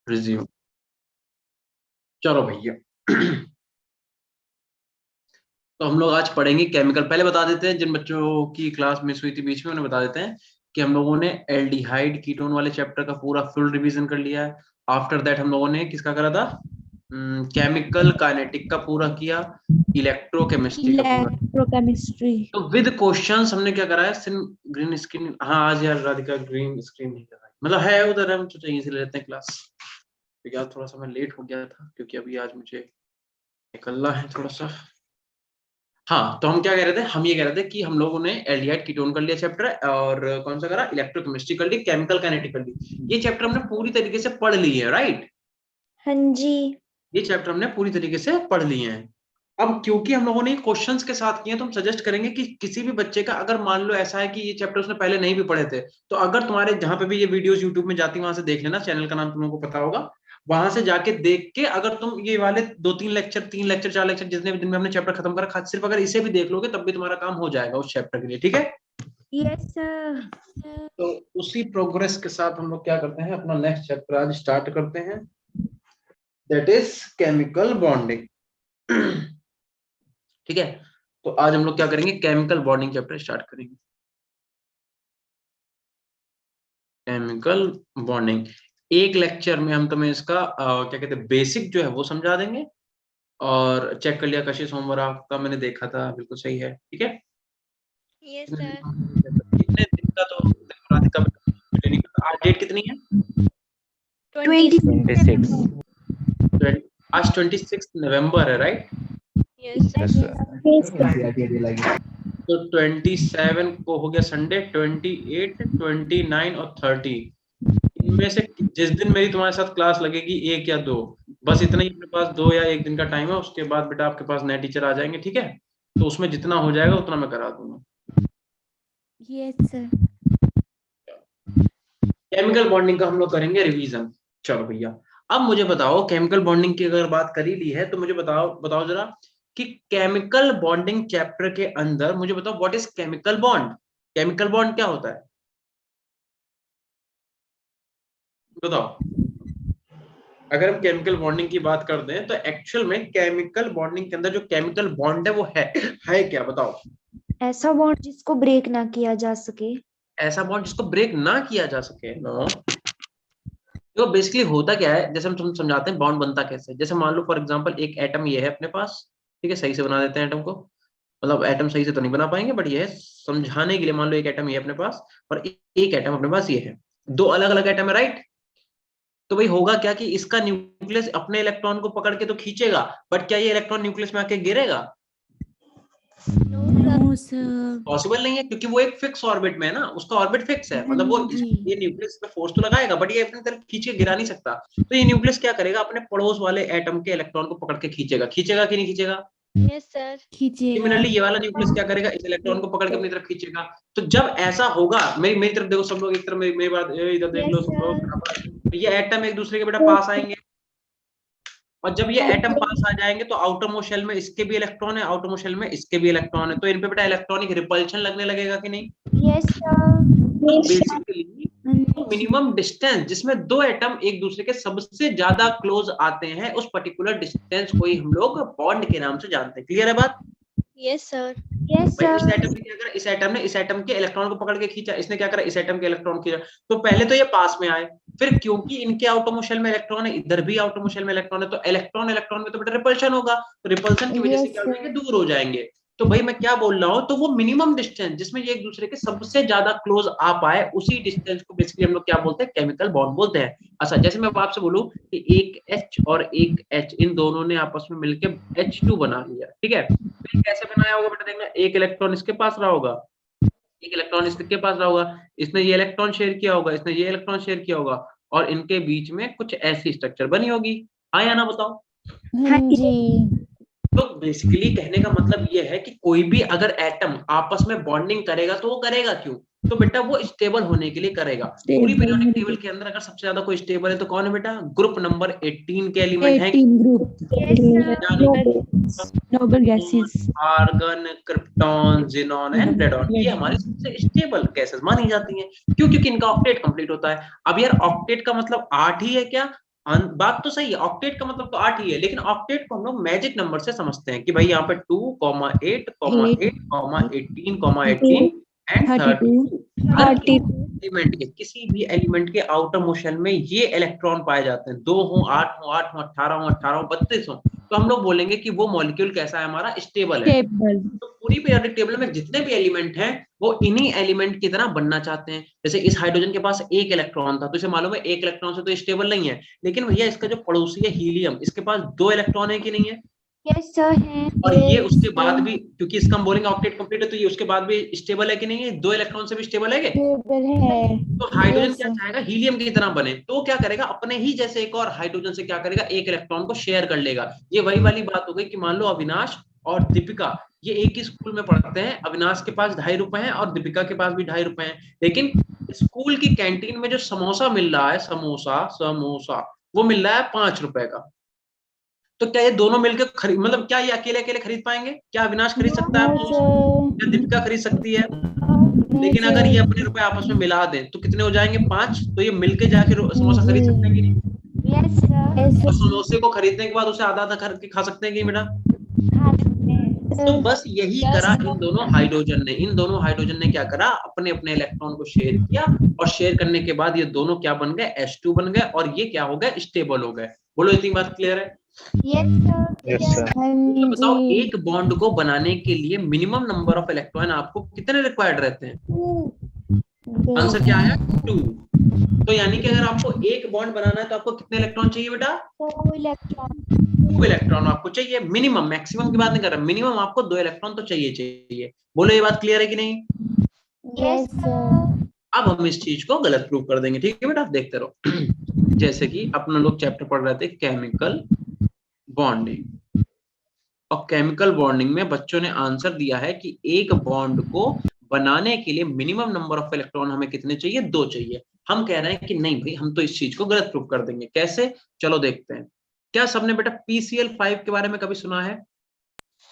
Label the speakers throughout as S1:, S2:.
S1: Resume. चलो भैया तो हम लोग आज पढ़ेंगे केमिकल। पहले बता देते हैं जिन बच्चों की क्लास मिस हुई थी बीच में, उन्हें बता देते हैं कि हम लोगों ने एल्डिहाइड कीटोन वाले चैप्टर का पूरा फुल रिवीजन कर लिया है। आफ्टर दैट हम लोगों ने किसका करा था? केमिकल काइनेटिक का पूरा किया, इलेक्ट्रोकेमिस्ट्री का पूरा।
S2: इलेक्ट्रोकेमिस्ट्री।
S1: तो विद क्वेश्चंस हमने क्या करा है? सिन ग्रीन स्क्रीन, हाँ आज यार राधिका ग्रीन स्क्रीन नहीं करा है, मतलब है उधर, हम तो यहीं से ले लेते हैं क्लास। तो यार थोड़ा सा मैं लेट हो गया था क्योंकि अभी आज मुझे निकलना है थोड़ा सा। हाँ, तो हम क्या कह रहे थे? हम ये कह रहे थे कि हम लोगों ने एल्डिहाइड कीटोन कर लिया चैप्टर, और कौन सा करा? इलेक्ट्रोकेमिस्ट्री कर ली, केमिकल काइनेटिक कर ली। ये चैप्टर हमने पूरी तरीके से पढ़ ली है, राइट?
S2: हाँ जी।
S1: ये चैप्टर हमने पूरी तरीके से पढ़ लिए हैं। अब क्योंकि हम लोगों ने क्वेश्चंस के साथ किए, तो हम सजेस्ट करेंगे कि किसी भी बच्चे का अगर मान लो ऐसा है कि ये चैप्टर उसने पहले नहीं भी पढ़े थे, तो अगर तुम्हारे जहां पे भी ये वीडियोस यूट्यूब में जाती, वहां से देख लेना, चैनल का नाम तुम लोगों को पता होगा। वहां से जाके देख के अगर तुम ये वाले 2-3 लेक्चर, 3 लेक्चर, 4 लेक्चर, जितने भी दिन में हमने चैप्टर खत्म करा, सिर्फ अगर इसे भी देख लोगे तब भी तुम्हारा काम हो जाएगा उस चैप्टर के लिए, ठीक है?
S2: Yes sir.
S1: तो उसी प्रोग्रेस के साथ हम लोग क्या करते हैं, अपना नेक्स्ट चैप्टर आज स्टार्ट करते हैं, दैट इज केमिकल बॉन्डिंग। ठीक है, तो आज हम लोग क्या करेंगे? केमिकल बॉन्डिंग चैप्टर स्टार्ट करेंगे। केमिकल बॉन्डिंग एक लेक्चर में हम तुम्हें इसका क्या कहते हैं, बेसिक जो है वो समझा देंगे। और चेक कर लिया कशिश होमवर्क आपका, मैंने देखा था, बिल्कुल सही है, ठीक है।
S3: Yes sir.
S1: कितने दिन का? तो राधिका मुझे नहीं पता आज डेट कितनी है।
S2: 26।
S1: आज 26 नवंबर है, राइट?
S3: Yes sir.
S1: तो 27 को हो गया संडे, 28, 29 और 30, इनमें से जिस दिन मेरी तुम्हारे साथ क्लास लगेगी, एक या दो, बस इतना ही अपने पास 2 या 1 दिन का टाइम है। उसके बाद बेटा आपके पास नए टीचर आ जाएंगे, ठीक है? तो उसमें जितना हो जाएगा उतना मैं करा दूंगा।
S2: Yes sir.
S1: केमिकल बॉन्डिंग का हम लोग करेंगे रिवीजन। चलो भैया, अब मुझे बताओ, केमिकल बॉन्डिंग की अगर बात करी ली है तो मुझे बताओ बताओ जरा कि केमिकल बॉन्डिंग चैप्टर के अंदर मुझे बताओ what is chemical bond. Chemical bond क्या होता है, बताओ। अगर हम केमिकल बॉन्डिंग की बात कर दें तो एक्चुअल में केमिकल बॉन्डिंग के अंदर जो केमिकल बॉन्ड है वो है क्या, बताओ।
S2: ऐसा बॉन्ड जिसको ब्रेक ना किया जा सके।
S1: ऐसा बॉन्ड जिसको ब्रेक ना किया जा सके, नो। तो बेसिकली होता क्या है, जैसे हम तुम समझाते हैं बॉन्ड बनता कैसे है। जैसे मान लो फॉर एग्जांपल एक एटम ये है अपने पास, ठीक है, सही से बना देते हैं एटम को। मतलब एटम सही से तो नहीं बना पाएंगे, बट ये है समझाने के लिए। मान लो एक एटम ये अपने पास, और एक एटम अपने पास ये है, दो अलग अलग एटम है, राइट? तो भाई होगा क्या कि इसका न्यूक्लियस अपने इलेक्ट्रॉन को पकड़ के तो खींचेगा, बट क्या ये इलेक्ट्रॉन न्यूक्लियस में आके गिरेगा?
S2: No sir.
S1: पॉसिबल नहीं है, क्योंकि वो एक फिक्स ऑर्बिट में है ना, उसका ऑर्बिट फिक्स है। मतलब वो ये न्यूक्लियस पे फोर्स तो लगाएगा, बट ये अपनी तरफ खींच के गिरा नहीं सकता। तो ये न्यूक्लियस क्या करेगा, अपने पड़ोस वाले एटम के इलेक्ट्रॉन को पकड़ के खींचेगा। खींचेगा कि नहीं खींचेगा?
S3: Yes sir.
S2: खींचेगा।
S1: सिमिलरली ये वाला न्यूक्लियस क्या करेगा, इस इलेक्ट्रॉन को पकड़ के अपनी तरफ खींचेगा। तो जब ऐसा होगा, मेरी तरफ देखो सब लोग, एक तरफ मेरी बात इधर देख लो
S2: यस
S1: सब लोग।
S2: सर।
S1: ये एटम एक दूसरे के बेटा पास आएंगे, और जब ये एटम पास आ जाएंगे तो आउटर मोस्ट शेल में इसके भी इलेक्ट्रॉन है, आउटर मोस्ट शेल में इसके भी इलेक्ट्रॉन है, तो इन पे बेटा इलेक्ट्रॉनिक रिपल्शन लगने लगेगा कि नहीं?
S2: Yes sir.
S1: तो बेसिकली मिनिमम डिस्टेंस जिसमें दो एटम एक दूसरे के सबसे ज्यादा क्लोज आते हैं, उस पर्टिकुलर डिस्टेंस को ही हम लोग बॉन्ड के नाम से जानते हैं। क्लियर है बात?
S3: Yes sir.
S2: यस
S1: भाई इस
S2: सर।
S1: एटम ने क्या करा, इस एटम ने इस एटम के इलेक्ट्रॉन को पकड़ के खींचा, इसने क्या करा, इस एटम के इलेक्ट्रॉन खींचा। तो पहले तो ये पास में आए, फिर क्योंकि इनके आउटर मोस्ट शेल में इलेक्ट्रॉन है, इधर भी आउटर मोस्ट शेल में इलेक्ट्रॉन है, तो इलेक्ट्रॉन इलेक्ट्रॉन में तो बेटा रिपल्शन होगा, तो रिपल्शन की वजह से क्या हो जाएंगे, दूर हो जाएंगे। तो भाई मैं क्या बोल रहा हूं, तो वो मिनिमम डिस्टेंस जिसमें ये एक दूसरे के सबसे ज्यादा क्लोज आ पाए, उसी डिस्टेंस को बेसिकली हम लोग क्या बोलते हैं, केमिकल बॉन्ड बोलते हैं। अच्छा, जैसे मैं आपसे बोलूं कि एक H और एक H, इन दोनों ने आपस में मिलकर H2 बना लिया, ठीक है? तो कैसे बनाया होगा बेटा, देखना, एक इलेक्ट्रॉन इसके पास रहा होगा, एक इलेक्ट्रॉन इसके पास रहा होगा, इसने ये इलेक्ट्रॉन शेयर किया होगा, इसने ये इलेक्ट्रॉन शेयर किया होगा, और इनके बीच में कुछ ऐसी स्ट्रक्चर बनी होगी। हाँ या ना, बताओ।
S2: हाँ जी।
S1: तो बेसिकली कहने का मतलब ये है कि कोई भी अगर एटम आपस में बॉन्डिंग करेगा तो वो करेगा क्यों? तो बेटा वो स्टेबल होने के लिए करेगा। पूरी पीरियोडिक टेबल के अंदर अगर सबसे ज्यादा कोई स्टेबल है तो कौन है बेटा? ग्रुप नंबर 18 के एलिमेंट हैं।
S2: 18 group. Noble gases.
S1: Argon, krypton, xenon and radon, ये हमारी सबसे स्टेबल गैसेस मानी जाती हैं। क्यों? क्योंकि इनका ऑक्टेट कंप्लीट होता है। अब यार ऑक्टेट का मतलब 8 ही है क्या? बात तो सही है, ऑक्टेट का मतलब तो 8 ही है, लेकिन ऑक्टेट को हम लोग मैजिक नंबर से समझते हैं कि भाई यहाँ पे 2, 8, 8, 18, 18 एंड 32। हर
S2: 32
S1: एलिमेंट के, किसी भी एलिमेंट के आउटर मोशन में ये इलेक्ट्रॉन पाए जाते हैं, 2 हो, 8 हो, 8 हो, 18 हो, 18 हो, 32 हो, तो हम लोग बोलेंगे कि वो मॉलिक्यूल कैसा है, हमारा स्टेबल है।
S2: टेबल।
S1: तो पूरी पीरियोडिक टेबल में जितने भी एलिमेंट हैं वो इन्हीं एलिमेंट की तरह बनना चाहते हैं। जैसे इस हाइड्रोजन के पास एक इलेक्ट्रॉन था, तो इसे मालूम है एक इलेक्ट्रॉन से तो स्टेबल नहीं है, लेकिन भैया इसका जो पड़ोसी है हीलियम, इसके पास 2 इलेक्ट्रॉन है कि नहीं है,
S2: यस सर है।
S1: और ये उसके बाद भी, क्योंकि इसका हम बोलेंगे ऑक्टेट कंप्लीट है, तो ये उसके बाद भी स्टेबल है कि नहीं है, 2 इलेक्ट्रॉन से भी स्टेबल है क्या?
S2: टेबल है।
S1: तो हाइड्रोजन
S2: Yes,
S1: क्या
S2: sir.
S1: चाहेगा, हीलियम की तरह बने, तो क्या करेगा, अपने ही जैसे एक और हाइड्रोजन से क्या करेगा, एक इलेक्ट्रॉन को शेयर कर लेगा। ये वही वाली बात हो गई कि मान लो अविनाश और दीपिका ये एक ही स्कूल में पढ़ते हैं, अविनाश के पास 2.5 रुपए हैं और दीपिका के पास भी 2.5 रुपए हैं, लेकिन स्कूल की कैंटीन में जो समोसा मिल रहा है, समोसा वो मिल रहा है 5 रुपए का। तो क्या ये दोनों मिलकर खरीद, मतलब क्या ये अकेले अकेले खरीद पाएंगे? क्या अविनाश खरीद सकता है
S2: No, sir.
S1: क्या दीपिका खरीद सकती है?
S2: नहीं,
S1: लेकिन
S2: sir.
S1: अगर ये अपने रुपए आपस में मिला दें तो कितने हो जाएंगे, 5, तो ये मिलके जाके समोसा खरीद सकते हैं कि नहीं?
S2: Yes, sir. Yes,
S1: और
S2: sir.
S1: समोसे को खरीदने के बाद उसे आधा आधा करके खा सकते हैं कि बेटा? तो बस यही करा इन दोनों हाइड्रोजन ने, इन दोनों हाइड्रोजन ने क्या करा, अपने अपने इलेक्ट्रॉन को शेयर किया, और शेयर करने के बाद ये दोनों क्या बन गए, H2 बन गए, और ये क्या हो गए, स्टेबल हो गए। बोलो इतनी बात क्लियर है?
S2: Yes, sir.
S4: Yes, sir.
S1: तो बताओ एक बॉन्ड को बनाने के लिए मिनिमम नंबर ऑफ इलेक्ट्रॉन आपको कितने रिक्वायर्ड रहते हैं? आंसर क्या है, 2। तो यानी कि अगर आपको एक बॉन्ड बनाना है तो आपको कितने इलेक्ट्रॉन चाहिए बेटा?
S2: 2 इलेक्ट्रॉन।
S1: 2 इलेक्ट्रॉन आपको चाहिए, मिनिमम, मैक्सिमम की बात नहीं कर रहा, मिनिमम आपको 2 इलेक्ट्रॉन तो चाहिए। बोलो ये बात क्लियर है कि नहीं?
S2: Yes, sir.
S1: अब हम इस चीज को गलत प्रूव कर देंगे, ठीक है बेटा, आप देखते रहो। जैसे कि अपना लोग चैप्टर पढ़ रहे थे केमिकल बॉन्डिंग, और केमिकल बॉन्डिंग में बच्चों ने आंसर दिया है कि एक बॉन्ड को बनाने के लिए मिनिमम नंबर ऑफ इलेक्ट्रॉन हमें कितने चाहिए, 2 चाहिए। हम कह रहे हैं कि नहीं भाई, हम तो इस चीज को गलत प्रूव कर देंगे। कैसे, चलो देखते हैं। क्या सबने बेटा PCl5 के बारे में कभी सुना है?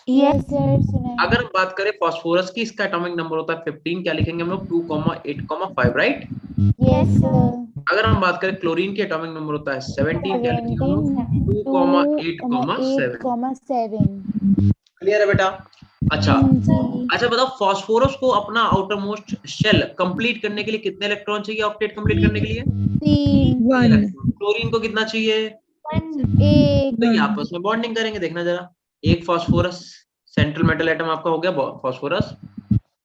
S2: Yes, sir. सुना है।
S1: अगर हम बात करें फास्फोरस की, इसका एटॉमिक नंबर होता है 15, क्या लिखेंगे हम लोग, 2,8,5, राइट?
S2: Yes, sir.
S1: अगर हम बात करें क्लोरीन की, एटॉमिक नंबर होता है 17, क्या लिखेंगे हम लोग, 2,8,7।
S2: 2,8,7.
S1: क्लियर है बेटा? अच्छा
S2: जी।
S1: अच्छा बताओ, फास्फोरस को अपना आउटर मोस्ट शेल कंप्लीट करने के लिए कितने इलेक्ट्रॉन चाहिए, ऑक्टेट कंप्लीट करने के लिए?
S2: 3
S1: क्लोरीन को कितना चाहिए?
S2: 1
S1: तो ये आपस में बॉन्डिंग करेंगे, देखना जरा। एक फास्फोरस, सेंट्रल मेटल एटम आपका हो गया फास्फोरस,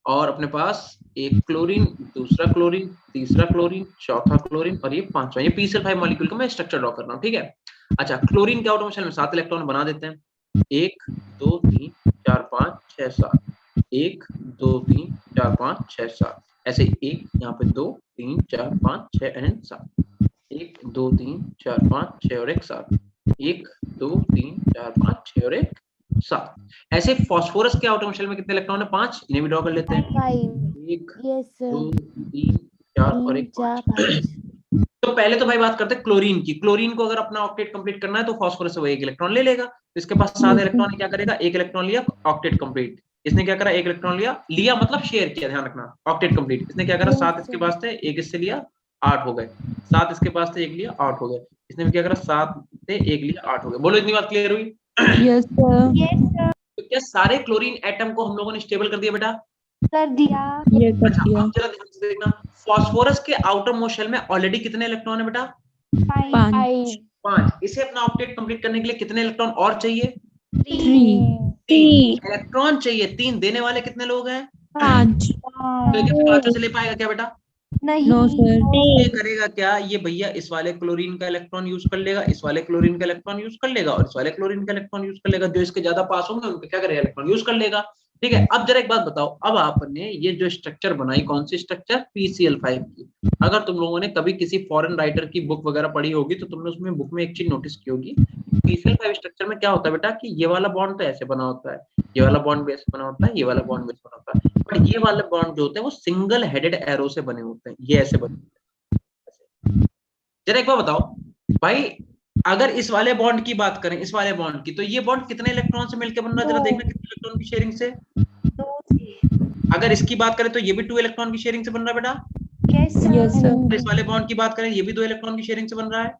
S1: और अपने पास एक क्लोरीन, दूसरा क्लोरीन, तीसरा क्लोरीन, चौथा क्लोरीन, और ये पांचवा। ये PCl5 मॉलिक्यूल का मैं स्ट्रक्चर ड्रॉ कर रहा हूँ, ठीक है? अच्छा, क्लोरीन के आउटर मोशन में 7 इलेक्ट्रॉन बना देते हैं, 1 2 3 4 5 6 7, 1 2 3 4 5 6 7, ऐसे 1 यहाँ पे 2 3 4 5 6 एंड 7, 1 2 3 4 5 6 और 1 7, 1 2 3 4 5 6 और 1 7। ऐसे फास्फोरस के आउटर शेल में कितने इलेक्ट्रॉन है, 5, इन्हें भी ड्रॉ कर लेते हैं, 1
S2: Yes, sir.
S1: 2 3 4 और 1 5। तो पहले तो भाई बात करते हैं क्लोरीन की। क्लोरीन को अगर अपना ऑक्टेट कंप्लीट करना है तो फास्फोरस से वो 1 इलेक्ट्रॉन ले लेगा, तो इसके पास 7 इलेक्ट्रॉन, क्या करेगा, 1 इलेक्ट्रॉन लिया, ऑक्टेट कंप्लीट। इसने क्या करा, 1 इलेक्ट्रॉन लिया मतलब शेयर किया, ध्यान रखना, ऑक्टेट कंप्लीट। इसने क्या करा, 7 इसके पास थे, 1 इससे लिया, 8 हो गए, 7 इसके पास थे, 1 लिया, 8 हो गए। इसने भी क्या करा, 7 थे, 1 लिया, 8 हो गए। बोलो इतनी बात क्लियर हुई?
S2: Yes, sir.
S1: तो क्या सारे क्लोरीन एटम को हम लोगों ने स्टेबल कर दिया बेटा?
S2: कर दिया। ये कर
S1: अच्छा,
S2: दिया।
S1: अब जरा ध्यान से देखना, फास्फोरस के आउटर मोस्ट शेल में ऑलरेडी कितने इलेक्ट्रॉन है बेटा? 5। इसे अपना ऑक्टेट कंप्लीट करने के लिए कितने इलेक्ट्रॉन और चाहिए? 3 इलेक्ट्रॉन चाहिए। 3 देने वाले कितने लोग हैं?
S2: 5।
S1: तो क्या 5 से ले पाएगा क्या बेटा?
S2: नहीं। No, sir.
S1: ये करेगा क्या, ये भैया इस वाले क्लोरीन का इलेक्ट्रॉन यूज कर लेगा, इस वाले क्लोरीन का इलेक्ट्रॉन यूज कर लेगा, और इस वाले क्लोरीन का इलेक्ट्रॉन यूज कर लेगा। जो इसके ज्यादा पास होंगे उनके क्या करेगा, इलेक्ट्रॉन यूज कर लेगा, ठीक है? अब जरा एक बात बताओ, अब आपने ये जो स्ट्रक्चर बनाई, कौन सी स्ट्रक्चर, PCl5 की। अगर तुम लोगों ने कभी किसी फॉरेन राइटर की बुक वगैरह पढ़ी होगी तो तुमने उसमें बुक में एक चीज नोटिस की होगी, PCl5 स्ट्रक्चर में क्या होता है बेटा, कि ये वाला बॉन्ड तो ऐसे बना होता है, ये वाला बॉन्ड भी ऐसे बना होता है, ये वाला बॉन्ड भी ऐसे बना होता है, बट ये वाले बॉन्ड जो होते हैं वो सिंगल हेडेड एरो से बने होते हैं, ये ऐसे बने होते हैं। जरा एक बार बताओ भाई, अगर इस वाले बॉन्ड की बात करें, इस वाले बॉन्ड की, तो ये बॉन्ड कितने इलेक्ट्रॉन से मिलकर बन रहा है, जरा देखना कितने इलेक्ट्रॉन की शेयरिंग से। अगर इसकी बात करें तो ये भी 2 इलेक्ट्रॉन की शेयरिंग से बन रहा है बेटा।
S2: Yes, sir.
S1: इस वाले बॉन्ड की बात करें, ये भी 2 इलेक्ट्रॉन की शेयरिंग से बन रहा है।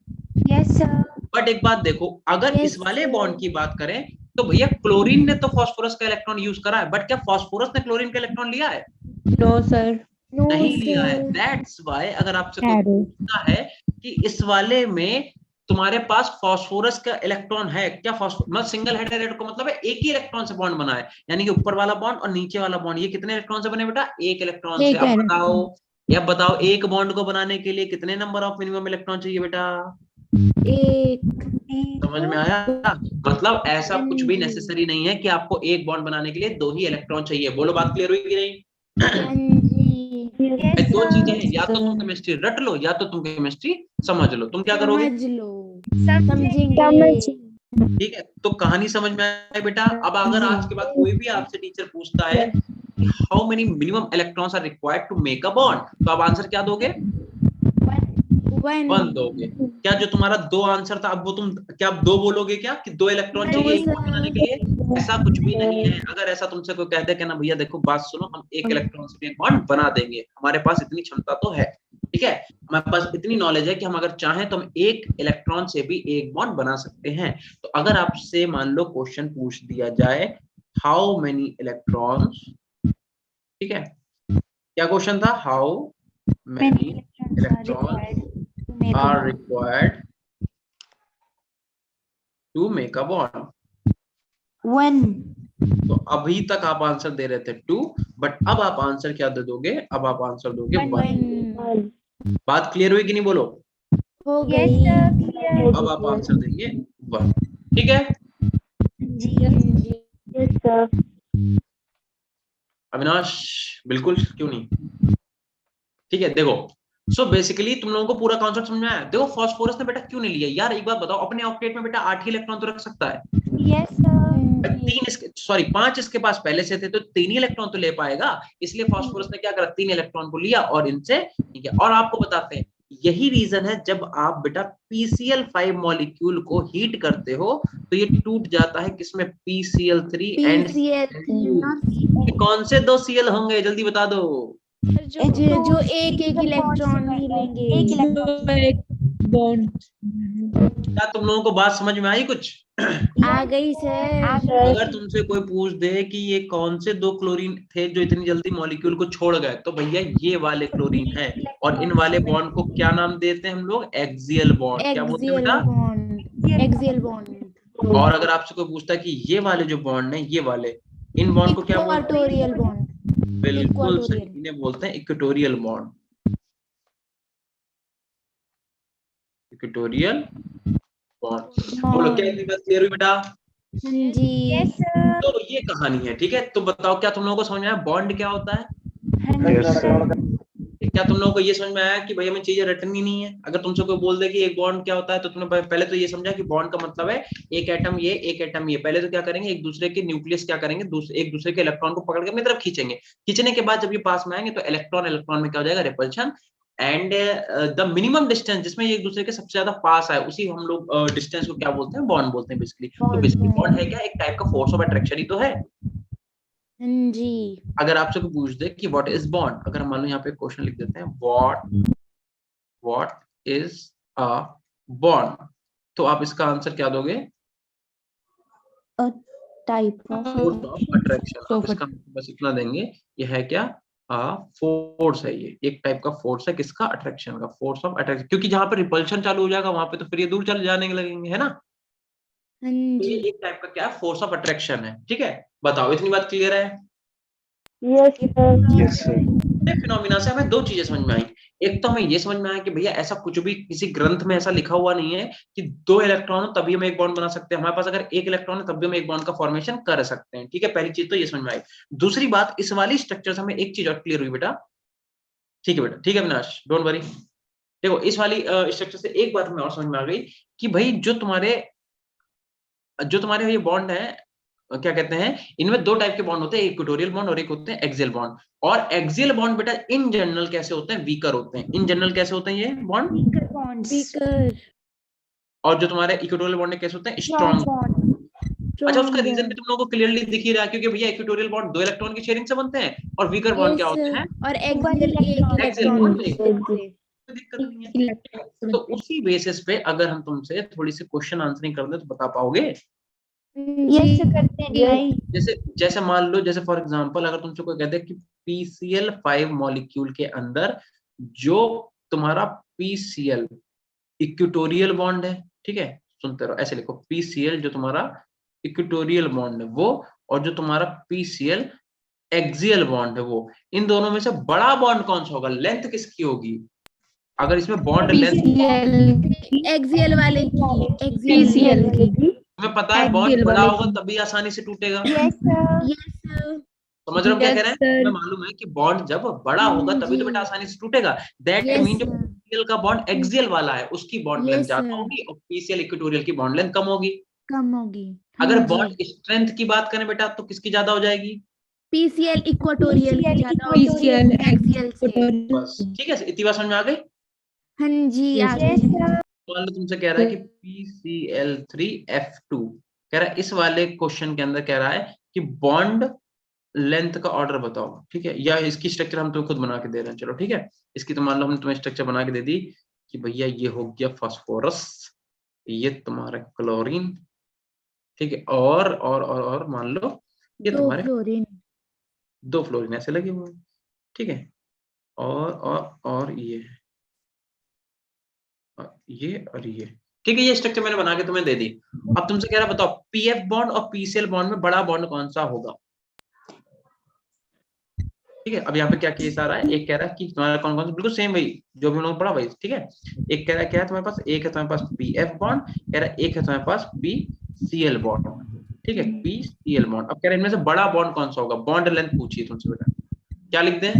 S2: Yes, sir.
S1: बट एक बात देखो, अगर
S3: Yes,
S1: इस वाले
S3: sir.
S1: बॉन्ड की बात करें तो भैया क्लोरीन ने तो फास्फोरस का इलेक्ट्रॉन यूज करा है, बट क्या फास्फोरस ने क्लोरीन का इलेक्ट्रॉन लिया है?
S2: No, sir.
S3: No,
S1: नहीं लिया है।
S3: sir.
S1: दैट्स वाई अगर आपसे कोई
S2: Arrow.
S1: पूछता है कि इस वाले में तुम्हारे पास फास्फोरस का इलेक्ट्रॉन है क्या, मतलब सिंगल हेडेड एटम का मतलब है एक ही इलेक्ट्रॉन से बॉन्ड बना है, यानी कि ऊपर वाला बॉन्ड और नीचे वाला बॉन्ड, ये कितने इलेक्ट्रॉन से बने बेटा? एक इलेक्ट्रॉन से।
S2: एक
S1: अब
S2: electron.
S1: बताओ, या बताओ एक बॉन्ड को बनाने के लिए कितने नंबर ऑफ मिनिमम इलेक्ट्रॉन चाहिए बेटा?
S3: एक।
S1: समझ में आया? मतलब ऐसा कुछ भी
S3: जी।
S1: नेसेसरी नहीं है कि आपको एक बॉन्ड बनाने के लिए दो ही इलेक्ट्रॉन चाहिए। बोलो, बात क्लियर हुई कि नहीं?
S3: जी।
S2: Yes,
S1: दो
S2: sir.
S1: चीजें हैं, या तो
S2: Sir.
S1: तुम केमिस्ट्री रट लो या तो तुम केमिस्ट्री समझ लो। तुम क्या करोगे?
S3: समझ लो।
S2: समझेंगे.
S1: ठीक है, तो कहानी समझ में आई बेटा? अब अगर आज के बाद कोई भी आपसे टीचर पूछता है how many minimum electrons are required to make a bond, तो आप आंसर क्या दोगे? वन दोगे। क्या जो तुम्हारा दो आंसर था अब वो तुम क्या अब दो बोलोगे क्या कि दो इलेक्ट्रॉन चाहिए एक बॉन्ड बनाने के लिए? ऐसा कुछ भी नहीं है। अगर ऐसा तुमसे कोई कहते कि ना भैया देखो बात सुनो, हम एक इलेक्ट्रॉन से एक बॉन्ड बना देंगे, हमारे पास इतनी क्षमता तो है, ठीक है, हमारे पास इतनी नॉलेज है कि हम अगर चाहें तो हम एक इलेक्ट्रॉन से भी एक बॉन्ड बना सकते हैं। तो अगर आपसे मान लो क्वेश्चन पूछ दिया जाए हाउ मेनी इलेक्ट्रॉन्स, ठीक है, क्या क्वेश्चन था? How many electrons are required to make a bond?
S2: One.
S1: तो अभी तक आप आंसर दे रहे थे 2, बट अब आप आंसर क्या दे दोगे? अब आप आंसर दोगे 1। बात क्लियर हुई कि नहीं? बोलो।
S3: हो
S2: Yes,
S3: गई।
S2: sir. Clear.
S1: अब आप आंसर देंगे 1, ठीक है?
S3: जी।
S2: Yes, sir.
S1: अविनाश बिल्कुल, क्यों नहीं? ठीक है, देखो, सो बेसिकली तुम लोगों को पूरा कॉन्सेप्ट समझ में आया? देखो फास्फोरस ने बेटा क्यों नहीं लिया यार, एक बात बताओ, अपने ऑक्टेट में बेटा 8 ही इलेक्ट्रॉन तो रख सकता है।
S2: Yes, sir.
S1: तीन इसके सॉरी 5 इसके पास पहले से थे, तो 3 ही इलेक्ट्रॉन तो ले पाएगा, इसलिए फास्फोरस ने क्या करा, 3 इलेक्ट्रॉन को लिया और इनसे ठीक है। और आपको बताते हैं यही रीजन है, जब आप बेटा PCl5 मॉलिक्यूल को हीट करते हो तो ये टूट जाता है किसमें? PCl3 एंड कौन से दो Cl होंगे जल्दी बता दो?
S3: जो एक इलेक्ट्रॉन ही लेंगे।
S2: एक इलेक्ट्रॉन.
S4: बॉन्ड।
S1: क्या तुम लोगों को बात समझ में आई कुछ?
S3: आ गई सर।
S1: अगर तुमसे कोई पूछ दे कि ये कौन से दो क्लोरीन थे जो इतनी जल्दी मॉलिक्यूल को छोड़ गए, तो भैया ये वाले क्लोरीन है, और इन वाले बॉन्ड को क्या नाम देते हैं हम लोग? Axial bond. क्या बोलते हैं बेटा?
S3: Axial bond.
S1: और अगर आपसे कोई पूछता है कि ये वाले जो बॉन्ड है, ये वाले, इन बॉन्ड को क्या बोलते हैं?
S3: Equatorial bond.
S1: बिल्कुल सही, इन्हें बोलते हैं इक्वेटोरियल बॉन्ड। Equatorial bond. बोलो, क्या इतनी बात क्लियर हुई बेटा?
S3: जी।
S2: Yes, sir.
S1: तो ये कहानी है, ठीक है? तो बताओ क्या तुम लोगों को समझ में आया बॉन्ड क्या होता है?
S2: Yes, sir.
S1: क्या तुम लोगों को ये समझ में आया कि भाई हमें चीजें रटनी नहीं है? अगर तुमसे कोई बोल दे कि एक बॉन्ड क्या होता है, तो तुमने पहले तो ये समझा कि बॉन्ड का मतलब है एक एटम ये एक एटम ये, पहले तो क्या करेंगे, एक दूसरे के न्यूक्लियस क्या करेंगे, एक दूसरे के इलेक्ट्रॉन को पकड़ के अपनी तरफ खींचेंगे। खींचने के बाद जब ये पास में आएंगे तो इलेक्ट्रॉन इलेक्ट्रॉन में क्या हो जाएगा? Repulsion. And the minimum distance जिसमें ये एक दूसरे के सबसे ज्यादा पास आए, उसी हम लोग डिस्टेंस को क्या बोलते हैं? बॉन्ड बोलते हैं बेसिकली। तो बेसिकली बॉन्ड है क्या? एक टाइप का फोर्स ऑफ अट्रैक्शन ही तो है।
S3: जी।
S1: अगर आपसे कोई पूछ दे कि व्हाट इज बॉन्ड, अगर हम मान लो यहाँ पे क्वेश्चन लिख देते हैं व्हाट इज अ बॉन्ड, तो आप इसका आंसर क्या दोगे?
S2: Type
S1: force
S2: of.
S1: Of attraction. आप इसका बस इतना देंगे, ये है क्या? फोर्स है, ये एक टाइप का फोर्स है। किसका? अट्रैक्शन का, फोर्स ऑफ अट्रैक्शन। क्योंकि जहां पे रिपल्शन चालू हो जाएगा वहां पे तो फिर ये दूर चले जाने लगेंगे, है ना? तो ये एक टाइप का क्या है? फोर्स ऑफ अट्रैक्शन है, ठीक है? बताओ, इतनी बात क्लियर है?
S2: Yes, sir.
S4: Yes sir.
S1: Phenomena से हमें दो चीजें समझ में आई। एक तो हमें ये समझ में आया कि भैया ऐसा कुछ भी किसी ग्रंथ में ऐसा लिखा हुआ नहीं है कि दो इलेक्ट्रॉन हो तभी हम एक बॉन्ड बना सकते हैं। हमारे पास अगर एक इलेक्ट्रॉन है तब भी हम एक बॉन्ड का फॉर्मेशन कर सकते हैं, ठीक है? पहली चीज तो ये समझ में आई। दूसरी बात, इस वाली स्ट्रक्चर से हमें एक चीज और क्लियर हुई बेटा, ठीक है बेटा? ठीक है अविनाश, डोंट वरी। देखो, इस वाली स्ट्रक्चर से एक बात हमें और समझ में आ गई कि भाई जो तुम्हारे ये बॉन्ड है, क्या कहते हैं, इनमें दो टाइप के बॉन्ड होते हैं, एक इक्वेटोरियल बॉन्ड और एक होते हैं एक्सियल बॉन्ड। और एक्सियल बॉन्ड बेटा इन जनरल कैसे होते हैं? वीकर होते हैं। इन जनरल कैसे होते हैं ये बॉन्ड?
S3: वीकर।
S1: और जो तुम्हारे इक्वेटोरियल बॉन्ड है कैसे होते हैं? स्ट्रॉन्ग। अच्छा, उसका रीजन भी तुम लोगों को क्लियरली दिख ही रहा है, क्योंकि भैया इक्वेटोरियल बॉन्ड दो इलेक्ट्रॉन की शेयरिंग से बनते हैं और वीकर बॉन्ड क्या होते हैं?
S3: और एक्सियल एक
S1: एक्सियल बॉन्ड
S3: इलेक्ट्रॉन।
S1: कोई दिक्कत नहीं है। तो उसी बेसिस पे अगर हम तुमसे थोड़ी सी क्वेश्चन आंसरिंग कर दे तो बता पाओगे?
S2: यस सर करते हैं भाई।
S1: जैसे जैसे मान लो, जैसे फॉर एग्जांपल अगर तुमसे कोई कहते हैं कि PCl5 मॉलिक्यूल के अंदर जो तुम्हारा PCl इक्वेटोरियल बॉन्ड है, ठीक है, सुनते रहो, ऐसे लिखो, PCl जो तुम्हारा इक्वेटोरियल बॉन्ड है वो, और जो तुम्हारा PCl एक्सियल बॉन्ड है वो, इन दोनों में से बड़ा बॉन्ड कौन सा होगा? लेंथ किसकी होगी? अगर इसमें बॉन्ड लेंथ
S3: एक्सियल वाले की,
S2: PCl की।
S1: तुम्हें पता है बॉन्ड बड़ा होगा तभी आसानी से टूटेगा।
S2: Yes sir.
S3: यस
S1: समझ रहे हो क्या कह रहे हैं?
S2: sir.
S1: तुम्हें मालूम है कि बॉन्ड जब बड़ा होगा तभी तो बेटा आसानी से टूटेगा। दैट
S3: Yes,
S1: मीन जो
S3: sir.
S1: PCl का बॉन्ड एक्सियल वाला है उसकी बॉन्ड लेंथ
S3: Yes,
S1: ज्यादा
S3: sir.
S1: होगी और PCl इक्वेटोरियल की बॉन्ड लेंथ कम होगी।
S3: कम होगी।
S1: अगर
S3: हाँ जी।
S1: बॉन्ड स्ट्रेंथ की बात करें बेटा तो किसकी ज्यादा हो जाएगी?
S3: PCl इक्वाटोरियल की ज्यादा
S2: PCl
S3: होगी एक्सियल से।
S1: बस ठीक है, इतनी बात समझ में आ गई?
S3: हाँ जी
S2: Yes,
S3: आगे।
S2: sir.
S1: मान लो तुमसे कह रहा है कि PCl3F2, कह रहा है इस वाले क्वेश्चन के अंदर कह रहा है कि बॉन्ड लेंथ का ऑर्डर बताओ, ठीक है, या इसकी स्ट्रक्चर हम तो खुद बना के दे रहे हैं, चलो ठीक है, इसकी तो मान लो हमने तुम्हें स्ट्रक्चर बना के दे दी कि भैया ये हो गया फास्फोरस, ये तुम्हारा क्लोरीन, ठीक है, और मान लो ये
S3: दो
S1: तुम्हारे
S3: फ्लोरीन।
S1: दो फ्लोरीन ऐसे लगे हुए हैं, ठीक है, और ये और ये, ठीक है, ये स्ट्रक्चर मैंने बना के तुम्हें दे दी। अब तुमसे कह रहा बताओ PF बॉन्ड और PCl बॉन्ड में बड़ा बॉन्ड कौन सा होगा? ठीक है, अब यहाँ पे क्या केस आ रहा है, एक कह रहा है कि तुम्हारा कौन कौन सा, बिल्कुल सेम वही जो भी हम लोग पढ़ा वही, ठीक है, एक कह रहा है क्या है तुम्हारे पास, एक है तुम्हारे पास PF बॉन्ड, कह रहा है एक है तुम्हारे पास PCl बॉन्ड, ठीक है, PCl बॉन्ड। अब कह रहे हैं इनमें से बड़ा बॉन्ड कौन सा होगा? बॉन्ड लेंथ पूछिए तुमसे बेटा, क्या लिख दें?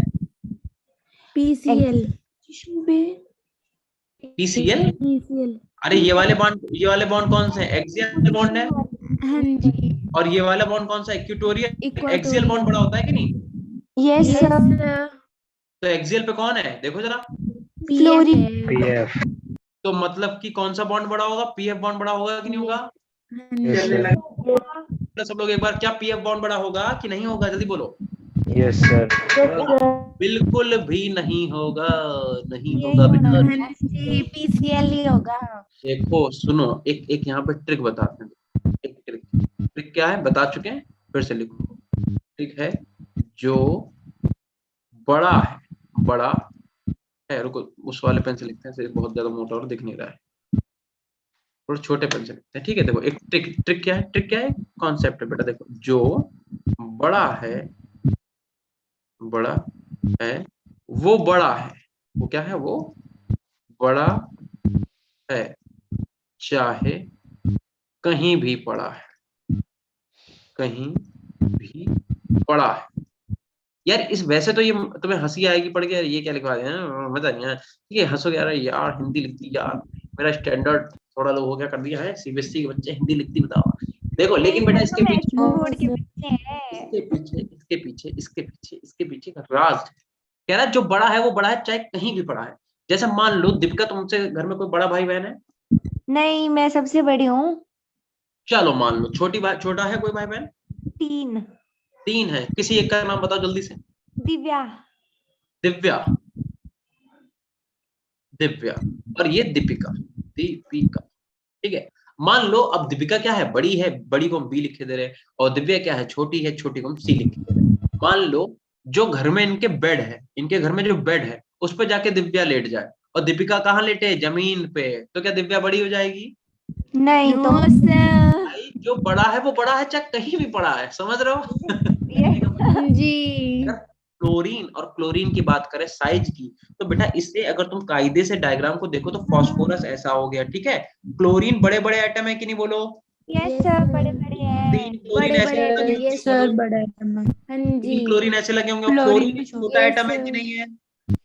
S3: PCl।
S1: PCl। अरे ये वाले बॉन्ड कौन से हैं? एक्सियल बॉन्ड है।
S3: हाँ जी।
S1: और ये वाला बॉन्ड कौन सा? इक्वेटोरियल।
S3: इक्वाटोरियल।
S1: एक्सियल बॉन्ड बड़ा होता है कि नहीं?
S2: Yes, sir.
S1: तो एक्सियल पे कौन है देखो जरा,
S2: Fluorine.
S3: PF।
S1: तो मतलब कि कौन सा बॉन्ड बड़ा होगा? PF बॉन्ड बड़ा होगा कि नहीं होगा? सब लोग एक बार, क्या PF बॉन्ड बड़ा होगा कि नहीं होगा? जल्दी बोलो।
S4: Yes sir.
S1: बिल्कुल भी नहीं होगा, नहीं होगा बेटा।
S3: हाँ जी PCl ही होगा।
S1: देखो सुनो, एक यहाँ पे ट्रिक बताते हैं, एक ट्रिक क्या है बता चुके हैं, फिर से लिखो। ट्रिक है जो बड़ा है, रुको उस वाले पेन से लिखते हैं, बहुत ज्यादा मोटा और दिख नहीं रहा है, थोड़ा छोटे पेन से लिखते हैं, ठीक है। देखो एक ट्रिक क्या है, कॉन्सेप्ट है बेटा, देखो जो बड़ा है वो बड़ा है, वो क्या है, वो बड़ा है चाहे कहीं भी पड़ा है, कहीं भी पड़ा है। यार इस वैसे तो ये तुम्हें हंसी आएगी पढ़ के, यार ये क्या लिखवा दिया है, मजा नहीं आया, ठीक है, हंसोगे यार हिंदी लिखती यार, मेरा स्टैंडर्ड थोड़ा लो हो गया कर दिया है, CBSE के बच्चे हिंदी लिखती बताओ। देखो लेकिन बेटा इसके पीछे का राज कह रहा है, जो बड़ा है वो बड़ा है चाहे कहीं भी पड़ा है। जैसे मान लो दीपिका, तुमसे घर में कोई बड़ा भाई बहन है?
S2: नहीं, मैं सबसे बड़ी हूँ।
S1: चलो मान लो छोटा है कोई भाई बहन?
S2: 3
S1: है। किसी एक का नाम बताओ जल्दी से।
S2: दिव्या।
S1: और ये दीपिका, ठीक है। मान लो अब दीपिका क्या है, बड़ी है, बड़ी को हम B लिखे दे रहे हैं, और दिव्या क्या है, छोटी है, छोटी को हम C लिखे दे रहे हैं। मान लो जो घर में इनके घर में जो बेड है उस पर जाके दिव्या लेट जाए और दीपिका कहाँ लेटे? जमीन पे, तो क्या दिव्या बड़ी हो जाएगी?
S2: नहीं तो
S1: भाई जो बड़ा है वो बड़ा है चाहे कहीं भी पड़ा है, समझ रहे हो?
S3: जी।
S1: फ्लोरीन और क्लोरीन की बात करें साइज की, तो बेटा इससे अगर तुम कायदे से डायग्राम को देखो तो फास्फोरस ऐसा हो गया, ठीक है। क्लोरीन बड़े बड़े एटम है कि नहीं, बोलो।
S2: यस सर, बड़े बड़े हैं।
S1: 3 क्लोरीन ऐसे लगे होंगे,
S3: सर बड़ा एटम है। हाँ जी।
S1: 3 क्लोरीन ऐसे लगे होंगे, क्लोरीन छोटा एटम है कि नहीं है?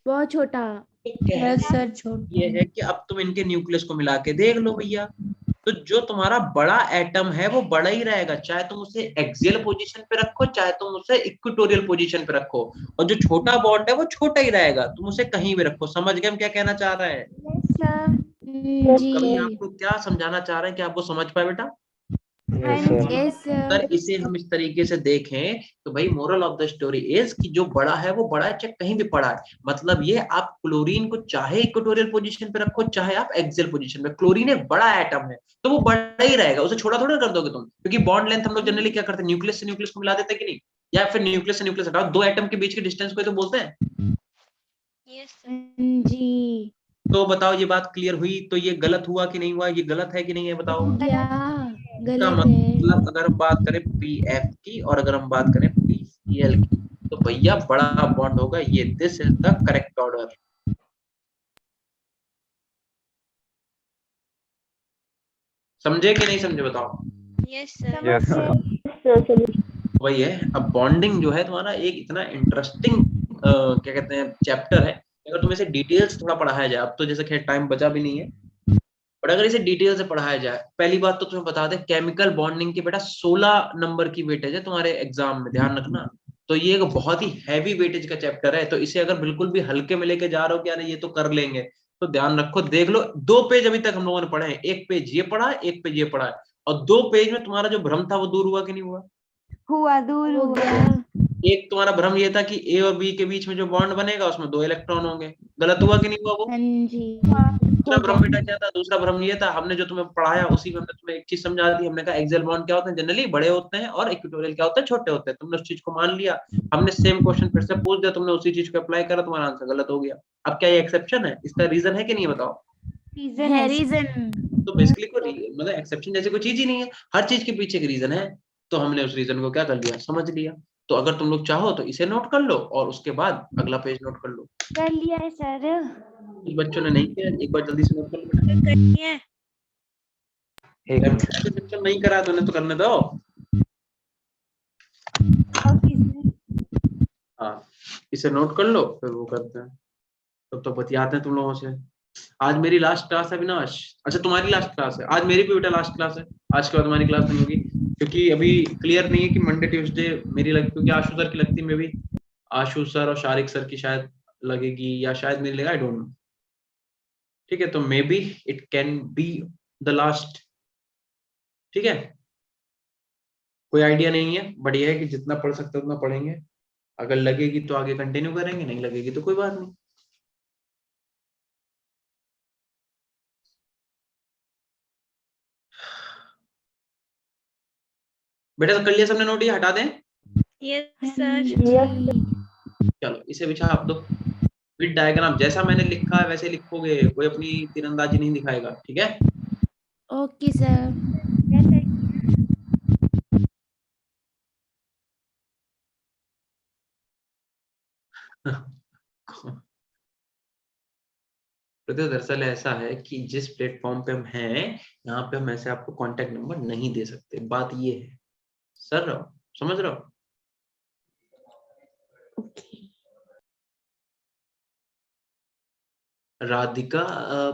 S3: बहुत छोटा।
S2: यस सर, छोटा।
S1: ये है कि अब तुम इनके न्यूक्लियस को मिला के देख लो भैया, तो जो तुम्हारा बड़ा एटम है वो बड़ा ही रहेगा, चाहे तुम उसे एक्सियल पोजीशन पे रखो चाहे तुम उसे इक्वेटोरियल पोजीशन पे रखो, और जो छोटा बॉन्ड है वो छोटा ही रहेगा, तुम उसे कहीं भी रखो। समझ गए हम क्या कहना चाह रहे हैं?
S2: Yes sir.
S1: कभी आपको क्या समझाना चाह रहे हैं कि आपको समझ पाए बेटा?
S2: हाँ जी।
S3: Yes sir.
S1: अगर इसे हम इस तरीके से देखें तो भाई moral of the story is कि जो बड़ा है वो बड़ा है, चाहे कहीं भी पड़ा है। मतलब ये आप क्लोरीन को चाहे इक्वेटोरियल पोजीशन पे रखो, चाहे आप एक्सियल पोजीशन पे, क्लोरीन एक बड़ा एटम है तो वो बड़ा ही रहेगा, उसे छोटा थोड़ा कर दोगे तुम, क्योंकि बॉन्ड लेंथ हम लोग जनरली क्या करते हैं, न्यूक्लियस से न्यूक्लियस को मिला देते हैं कि नहीं, या फिर न्यूक्लियस से न्यूक्लियस हटाओ, दो एटम के बीच के डिस्टेंस को तो बोलते हैं।
S3: जी
S1: तो बताओ ये बात क्लियर हुई? तो ये गलत हुआ कि नहीं हुआ, ये गलत है कि नहीं है, बताओ।
S3: क्या
S1: इसका
S3: गलत है?
S1: मतलब अगर हम बात करें पीएफ की और अगर हम बात करें पीसीएल की, तो भैया बड़ा बॉन्ड होगा ये, this is the correct order. समझे कि नहीं समझे, बताओ।
S2: समझ गए।
S1: वही है, अब बॉन्डिंग जो है तुम्हारा एक इतना इंटरेस्टिंग क्या कहते हैं चैप्टर है, अगर तुम्हें इसे डिटेल से थोड़ा पढ़ाया जाए, अब तो जैसे खैर टाइम बचा भी नहीं है, बट अगर इसे डिटेल से पढ़ाया जाए, पहली बात तो तुम्हें बता दें केमिकल बॉन्डिंग के बेटा 16 नंबर की वेटेज है तुम्हारे एग्जाम में, ध्यान रखना। तो ये एक बहुत ही हैवी वेटेज का चैप्टर है, तो इसे अगर बिल्कुल भी हल्के में लेके जा रहे हो कि यार ये तो कर लेंगे, तो ध्यान रखो, देख लो 2 पेज अभी तक हम लोगों ने पढ़े हैं, 1 पेज ये पढ़ा है, 1 पेज ये पढ़ा है, और 2 पेज में तुम्हारा जो भ्रम था वो दूर हुआ कि नहीं हुआ?
S2: हुआ, दूर
S3: हो
S2: हुआ।
S3: गया।
S1: एक तुम्हारा भ्रम ये था कि ए और बी के बीच में जो बॉन्ड बनेगा उसमें 2 इलेक्ट्रॉन होंगे, गलत हुआ कि नहीं हुआ वो?
S3: हाँ जी
S2: हाँ,
S1: दूसरा
S2: हो
S1: भ्रम बेटा
S2: गया।
S1: क्या था? दूसरा भ्रम ये था, हमने जो तुम्हें पढ़ाया उसी में हमने तुम्हें एक चीज समझा दी, हमने कहा एक्सियल बॉन्ड क्या होते हैं, जनरली बड़े होते हैं, और इक्वेटोरियल क्या होते हैं, छोटे होते हैं। तुमने उस चीज को मान लिया, हमने सेम क्वेश्चन फिर से पूछ दिया, तुमने उसी चीज को अप्लाई करा, तुम्हारा आंसर गलत हो गया। अब क्या ये एक्सेप्शन है? इसका रीजन है कि नहीं, बताओ।
S2: रीजन
S3: है
S2: है।
S3: रीजन।
S1: तो बेसिकली कोई मतलब एक्सेप्शन जैसे कोई चीज ही नहीं है, हर चीज के पीछे एक रीजन है, तो हमने उस रीजन को क्या कर लिया, समझ लिया। तो अगर तुम लोग चाहो तो इसे नोट कर लो और उसके बाद अगला पेज नोट कर लो।
S2: कर लिया है सर।
S1: कुछ बच्चों ने नहीं किया, एक बार जल्दी से नोट कर लो बेटा। बच्चों नहीं करा तो उन्हें तो करने दो।
S2: Okay sir.
S1: हाँ, इसे नोट कर लो फिर वो करते हैं, तब तो बतियाते हैं तुम लोगों से। आज मेरी लास्ट क्लास है अविनाश। अच्छा तुम्हारी लास्ट क्लास है आज, मेरी भी बेटा लास्ट क्लास है, आज के बाद तुम्हारी क्लास नहीं होगी, क्योंकि अभी क्लियर नहीं है कि मंडे ट्यूसडे मेरी लग, क्योंकि आशु सर की लगती में भी, आशु सर और शारिक सर की शायद लगेगी, या शायद मेरी लगेगा, आई डोंट नो। ठीक है, तो may be it can be the last. ठीक है, कोई आइडिया नहीं है, बढ़िया है कि जितना पढ़ सकते उतना पढ़ेंगे, अगर लगेगी तो आगे कंटिन्यू करेंगे, नहीं लगेगी तो कोई बात नहीं। बेटा तो कर लिया सबने नोट, ये हटा दें? चलो इसे भी छाप दो, विद डायग्राम जैसा मैंने लिखा है वैसे लिखोगे, कोई अपनी तीरंदाजी नहीं दिखाएगा, ठीक है?
S3: Okay sir. तो दरअसल ऐसा है कि जिस प्लेटफॉर्म पे हम हैं, यहाँ पे हम ऐसे आपको कांटेक्ट नंबर नहीं दे सकते, बात ये है। सर रहो, समझ रहे हो? राधिका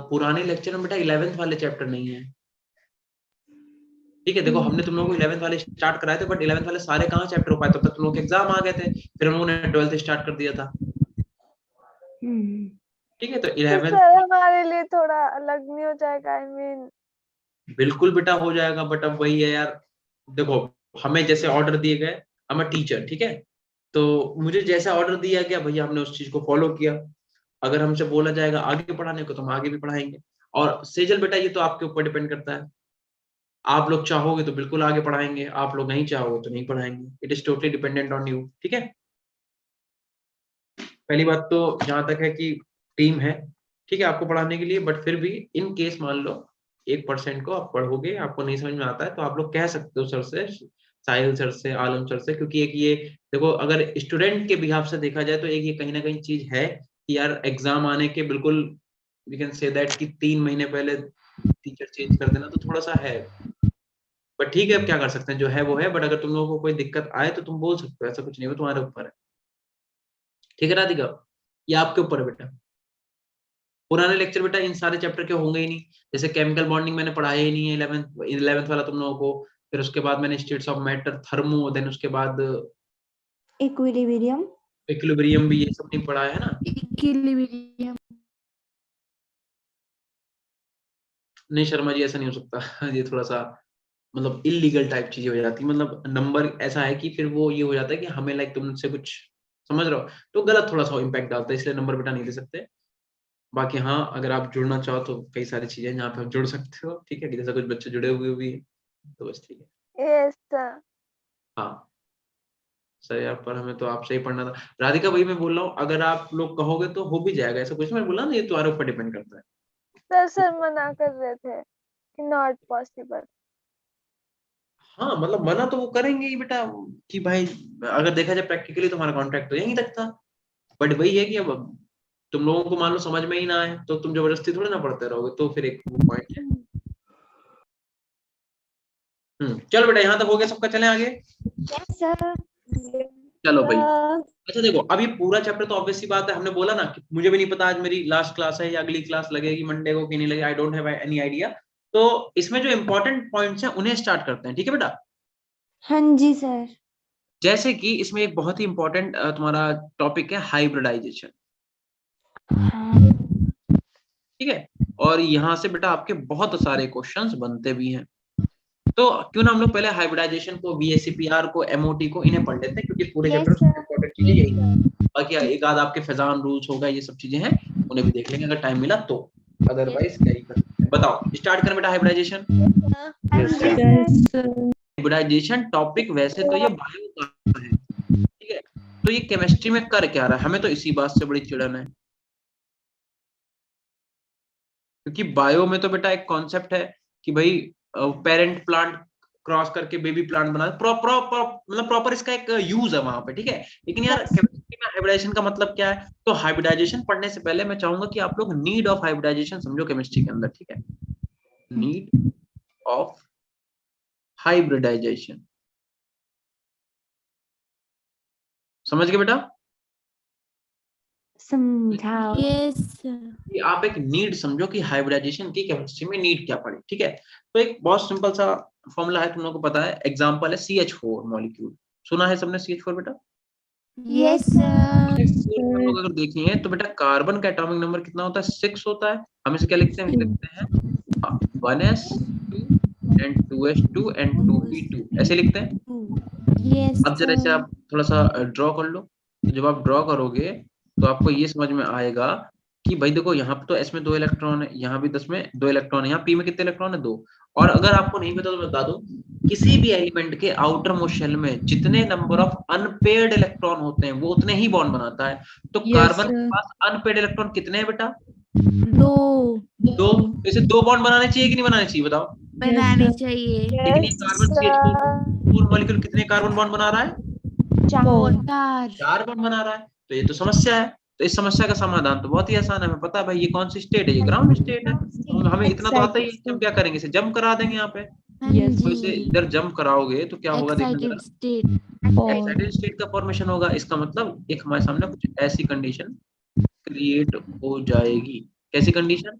S3: पुराने लेक्चर में बेटा 11th वाले चैप्टर नहीं है, ठीक है? देखो हमने तुम लोगों को 11th वाले स्टार्ट कराए थे, बट 11th वाले सारे कहाँ चैप्टर हो पाए, तब तक तुम लोग के एग्जाम आ गए थे, फिर हम लोगों ने 12th स्टार्ट कर दिया था। ठीक है, तो 11th
S4: सर हमारे लिए थोड़ा अलग नहीं हो जाएगा? आई मीन
S1: बिल्कुल बेटा हो जाएगा, बट अब वही है यार, देखो हमें जैसे ऑर्डर दिए गए, हम टीचर, ठीक है, तो मुझे जैसा ऑर्डर दिया गया भैया हमने उस चीज को फॉलो किया। अगर हमसे बोला जाएगा आगे पढ़ाने को तो हम आगे भी पढ़ाएंगे, और सेजल बेटा ये तो आपके ऊपर डिपेंड करता है, आप लोग चाहोगे तो बिल्कुल आगे पढ़ाएंगे, आप लोग नहीं चाहोगे तो नहीं पढ़ाएंगे, it is totally dependent on you. ठीक है, पहली बात तो जहां तक है कि टीम है, ठीक है, आपको पढ़ाने के लिए, बट फिर भी इन केस मान लो 1% को आप पढ़ोगे, आपको नहीं समझ में आता है, तो आप लोग कह सकते हो सर से, साहिल सर से, आलम सर से, क्योंकि एक ये देखो अगर स्टूडेंट के बिहाफ से देखा जाए तो एक ये कहीं ना कहीं चीज है कि यार एग्जाम आने के बिल्कुल वी कैन से दैट कि 3 महीने पहले टीचर चेंज कर देना तो थोड़ा सा है, बट ठीक है अब क्या कर सकते हैं, जो है वो है। बट अगर तुम लोगों को कोई दिक्कत आए तो तुम बोल सकते हो, ऐसा कुछ नहीं हो, तुम्हारे ऊपर है। ठीक है राधिका, ये आपके ऊपर है बेटा। पुराने लेक्चर बेटा इन सारे चैप्टर के होंगे ही नहीं, जैसे केमिकल बॉन्डिंग मैंने पढ़ाया ही नहीं है 11th वाला तुम लोगों को, फिर उसके बाद मैंने states of matter, thermo, then उसके बाद
S2: इक्विलिब्रियम।
S1: इक्विलिब्रियम भी, ये सब नहीं पढ़ाया है ना?
S3: इक्विलिब्रियम।
S1: नहीं शर्मा जी ऐसा नहीं हो सकता ये थोड़ा सा
S3: मतलब इलीगल टाइप चीजें हो जाती है, मतलब नंबर ऐसा है कि फिर वो ये हो जाता है कि हमें लाइक तुमसे कुछ, समझ रहे हो, तो गलत थोड़ा सा इम्पैक्ट डालता है, इसलिए नंबर बेटा नहीं दे सकते। बाकी हाँ, अगर आप जुड़ना चाहो तो कई सारी चीजें जहाँ पे आप जुड़ सकते हो, ठीक है, कि जैसे कुछ बच्चे जुड़े हुए भी हैं, तो बस ठीक है।
S4: Yes sir.
S3: हाँ सर यार, पर हमें तो आपसे ही पढ़ना था राधिका, वही मैं बोल रहा हूँ, अगर आप लोग कहोगे तो हो भी जाएगा, ऐसा कुछ मैं बोला ना, ये तुम्हारे ऊपर डिपेंड करता है।
S4: सर मना कर रहे थे कि नॉट पॉसिबल।
S3: हाँ मतलब मना तो वो करेंगे ही बेटा, कि भाई अगर देखा जाए प्रैक्टिकली तुम्हारा कॉन्ट्रैक्ट तो यहीं तक था, बट वही है कि अब तुम लोगों को मान लो समझ में ही ना आए तो तुम जबरदस्ती थोड़ी ना पढ़ते रहोगे, तो फिर एक वो पॉइंट है। चलो बेटा, यहाँ तक हो गया सबका, चलें आगे।
S2: Yes sir.
S3: चलो भाई, अच्छा देखो, अब ये पूरा चैप्टर तो ऑब्वियस सी बात है, हमने बोला ना कि मुझे भी नहीं पता आज मेरी लास्ट क्लास है या अगली क्लास लगेगी मंडे को कि नहीं लगेगी, I don't have any idea. तो इसमें जो इंपॉर्टेंट पॉइंट्स हैं उन्हें स्टार्ट करते हैं, ठीक है बेटा।
S2: हाँ जी सर।
S3: जैसे कि इसमें एक बहुत ही इंपॉर्टेंट तुम्हारा टॉपिक है हाइब्रिडाइजेशन,
S2: हाँ।
S3: ठीक है, और यहाँ से बेटा आपके बहुत सारे क्वेश्चंस बनते भी हैं। तो क्यों ना हम लोग पहले हाइब्रिडाइजेशन को, VSEPR को, MOT को, इन्हें पढ़ लेते हैं, क्योंकि पूरे
S2: Yes,
S3: चैप्टर में
S2: sir.
S3: इंपॉर्टेंट चीजें यही हैं। बाकी एक आध आपके फैजान रूल्स होगा, ये सब चीजें हैं, उन्हें भी देख लेंगे अगर टाइम मिला तो, अदरवाइज क्या ही कर सकते हैं। बताओ, स्टार्ट करें बेटा हाइब्रिडाइजेशन। हाइब्रिडाइजेशन टॉपिक वैसे तो ये बायो का है, ठीक है, तो ये केमिस्ट्री में कर क्या रहा है, हमें तो इसी बात से बड़ी चिड़न है, क्योंकि बायो में तो बेटा एक कॉन्सेप्ट है कि भाई पेरेंट प्लांट क्रॉस करके बेबी प्लांट बना, मतलब प्रॉपर इसका एक यूज है वहां पे, ठीक है। लेकिन यार केमिस्ट्री में हाइब्रिडाइजेशन का मतलब क्या है, तो हाइब्रिडाइजेशन पढ़ने से पहले मैं चाहूंगा कि आप लोग नीड ऑफ हाइब्रिडाइजेशन समझो केमिस्ट्री के अंदर, ठीक है। नीड ऑफ हाइब्रिडाइजेशन, समझ गए बेटा।
S2: समझाओ।
S3: कि आप एक नीड समझो कि हाइब्रिडाइजेशन की केमिस्ट्री में नीड क्या पड़ी, ठीक है। तो एक बहुत सिंपल सा फॉर्मूला है, तुम लोगों को पता है, एग्जांपल है CH4 मॉलिक्यूल, सुना है सबने CH4 बेटा।
S2: Yes sir.
S3: हम लोग अगर देखें तो बेटा कार्बन का एटॉमिक नंबर कितना होता है, 6 होता है। हम इसे क्या लिखते हैं, लिखते हैं 1s2 and 2s2 and 2p2, ऐसे लिखते हैं।
S2: यस
S3: अब जरा इसे आप थोड़ा सा ड्रॉ कर लो, तो जब आप ड्रॉ करोगे तो आपको ये समझ में आएगा कि भाई देखो, यहाँ पे तो S में 2 इलेक्ट्रॉन है, यहाँ भी 10 में 2 इलेक्ट्रॉन है, यहाँ P में कितने इलेक्ट्रॉन है, 2। और अगर आपको नहीं पता तो बता दो, किसी भी एलिमेंट के आउटर मोस्ट शेल में जितने नंबर ऑफ अनपेयर्ड इलेक्ट्रॉन होते हैं वो उतने ही बॉन्ड बनाता है। तो कार्बन के पास अनपेयर्ड इलेक्ट्रॉन कितने हैं बेटा,
S2: 2
S3: 2। इसे 2 बॉन्ड बनाने चाहिए कि नहीं बनाने चाहिए, बताओ।
S2: बनानी चाहिए।
S3: लेकिन ये कार्बन CH4 मॉलिक्यूल कितने कार्बन बॉन्ड बना रहा है,
S2: 4
S3: 4 बॉन्ड बना रहा है। तो ये तो समस्या है। तो इस समस्या का समाधान तो बहुत ही आसान है, हमें पता है भाई ये कौन सी स्टेट है, ये ग्राउंड स्टेट है। हमें इतना तो आता ही है कि हम क्या करेंगे, इसे जंप करा देंगे यहाँ पे। तो इसे इधर जंप कराओगे तो क्या होगा, देखना जरा, एक्साइटेड स्टेट का फॉर्मेशन होगा। इसका मतलब एक हमारे सामने कुछ ऐसी कंडीशन क्रिएट हो जाएगी। कैसी कंडीशन,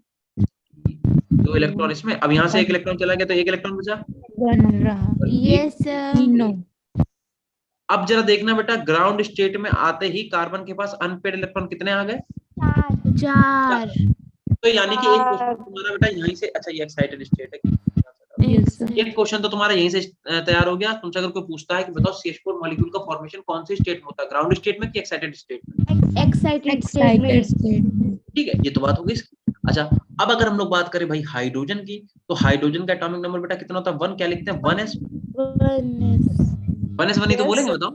S3: 2 इलेक्ट्रॉन इसमें, अब यहाँ से 1 इलेक्ट्रॉन चला गया तो 1 इलेक्ट्रॉन बचा, और
S2: यस सर।
S3: अब जरा देखना बेटा, ग्राउंड स्टेट में आते ही कार्बन के पास अनपेड इलेक्ट्रॉन कितने आ गए,
S2: 4।
S3: तो यानी कि एक क्वेश्चन तुम्हारा बेटा यहीं से, अच्छा ये एक्साइटेड स्टेट है, एक क्वेश्चन तो तुम्हारा यहीं से तैयार हो गया। तुमसे अगर कोई पूछता है कि बताओ CH4 मॉलिक्यूल का फॉर्मेशन कौन सी स्टेट में होता है, ग्राउंड स्टेट में कि एक्साइटेड स्टेट में,
S2: एक्साइटेड स्टेट।
S3: ठीक है, ये तो बात होगी इसकी। अच्छा, अब अगर हम लोग बात करें भाई हाइड्रोजन की, तो हाइड्रोजन का एटॉमिक नंबर बेटा कितना होता है, 1। क्या लिखते हैं, 1s। 1s 1 ही तो बोलेंगे, बताओ।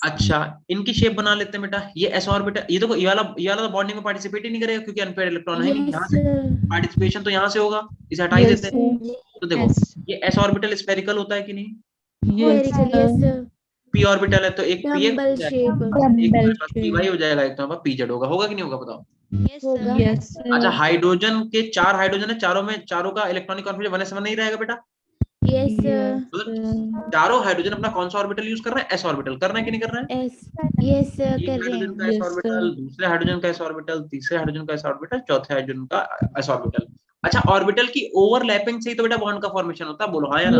S3: अच्छा, इनकी शेप बना लेते हैं बेटा, ये s ऑर्बिटल, ये देखो, ये वाला तो बॉन्डिंग में पार्टिसिपेट ही नहीं करेगा क्योंकि अनपेयर्ड इलेक्ट्रॉन है नहीं, यहाँ से पार्टिसिपेशन तो यहाँ से होगा, इसे हटा ही देते हैं। तो देखो ये s ऑर्बिटल स्फेरिकल होता है कि नहीं, p ऑर्बिटल है तो एक px हो जाएगा, एक py हो जाएगा, एक तो pz होगा कि नहीं होगा, बताओ। अच्छा, हाइड्रोजन के 4 हाइड्रोजन है, चारों का इलेक्ट्रॉनिक कॉन्फिगरेशन 1s1 नहीं रहेगा बेटा, मतलब चारों हाइड्रोजन अपना कौन सा ऑर्बिटल यूज कर रहे हैं, s ऑर्बिटल कर रहे हैं कि नहीं कर रहे हैं, एक हाइड्रोजन का s ऑर्बिटल, दूसरे हाइड्रोजन का s ऑर्बिटल, तीसरे हाइड्रोजन का s ऑर्बिटल, चौथे हाइड्रोजन का s ऑर्बिटल। अच्छा, ऑर्बिटल की ओवरलैपिंग से ही तो बेटा बॉन्ड का फॉर्मेशन होता है, बोलो हाँ या ना।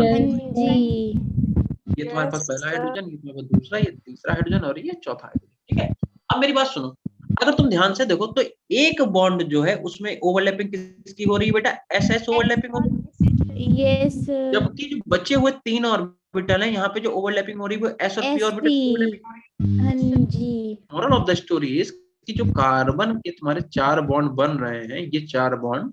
S3: ये तुम्हारे पास पहला हाइड्रोजन, ये तुम्हारे पास दूसरा, ये तीसरा हाइड्रोजन और ये चौथा हाइड्रोजन, ठीक है। अब मेरी बात सुनो, अगर तुम ध्यान से देखो तो एक बॉन्ड जो है उसमें ओवरलैपिंग किसकी हो रही है बेटा, एस एस ओवरलैपिंग हो रही है।
S2: यस
S3: जबकि जो बचे हुए 3 ऑर्बिटल हैं यहाँ पे जो ओवरलैपिंग हो रही है वो एस और पी ऑर्बिटल की ओवरलैपिंग हो रही है।
S2: हाँ जी
S3: moral of the story is कि जो कार्बन के तुम्हारे 4 बॉन्ड बन रहे हैं, ये 4 बॉन्ड,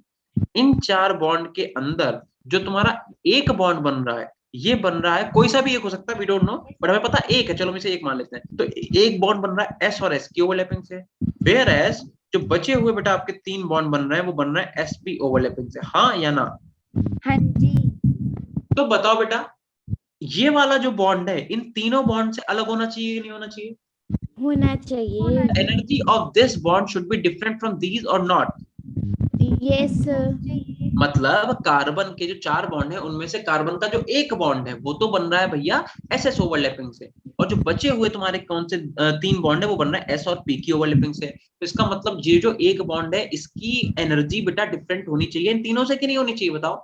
S3: इन 4 बॉन्ड के अंदर जो तुम्हारा एक बॉन्ड बन रहा है, ये बन रहा है, कोई सा भी एक हो सकता है, वी डोंट नो, बट हमें पता है एक है, चलो हम इसे एक मान लेते हैं। तो एक बॉन्ड बन रहा है एस और एस की ओवरलैपिंग से, वेयर एस जो बचे हुए बेटा आपके 3 बॉन्ड बन रहे हैं वो बन रहे हैं एस पी ओवरलैपिंग से, हाँ या ना?
S2: हाँ जी
S3: तो बताओ बेटा, ये वाला जो बॉन्ड है इन तीनों बॉन्ड से अलग होना चाहिए कि नहीं होना चाहिए?
S2: होना चाहिए
S3: energy of this bond should be different from these और नॉट।
S2: यस
S3: मतलब कार्बन के जो 4 बॉन्ड है उनमें से कार्बन का जो एक बॉन्ड है वो तो बन रहा है भैया एस एस ओवरलैपिंग से, और जो बचे हुए तुम्हारे कौन से 3 बॉन्ड है वो बन रहा है एस और पी की ओवरलैपिंग से। तो इसका मतलब ये जो एक बॉन्ड है इसकी एनर्जी बेटा डिफरेंट होनी चाहिए इन तीनों से कि नहीं होनी चाहिए, बताओ?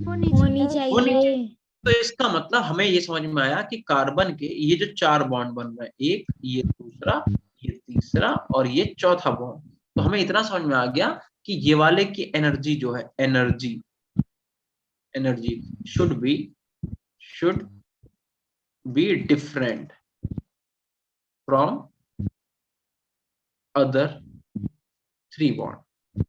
S2: होनी
S3: होनी
S2: चाहिए
S3: चाहिए। तो इसका मतलब हमें ये समझ में आया कि कार्बन के ये जो 4 बॉन्ड बन रहे हैं, एक, ये दूसरा, ये तीसरा और ये चौथा बॉन्ड, तो हमें इतना समझ में आ गया कि ये वाले की एनर्जी जो है, energy energy should be different from other 3 bond.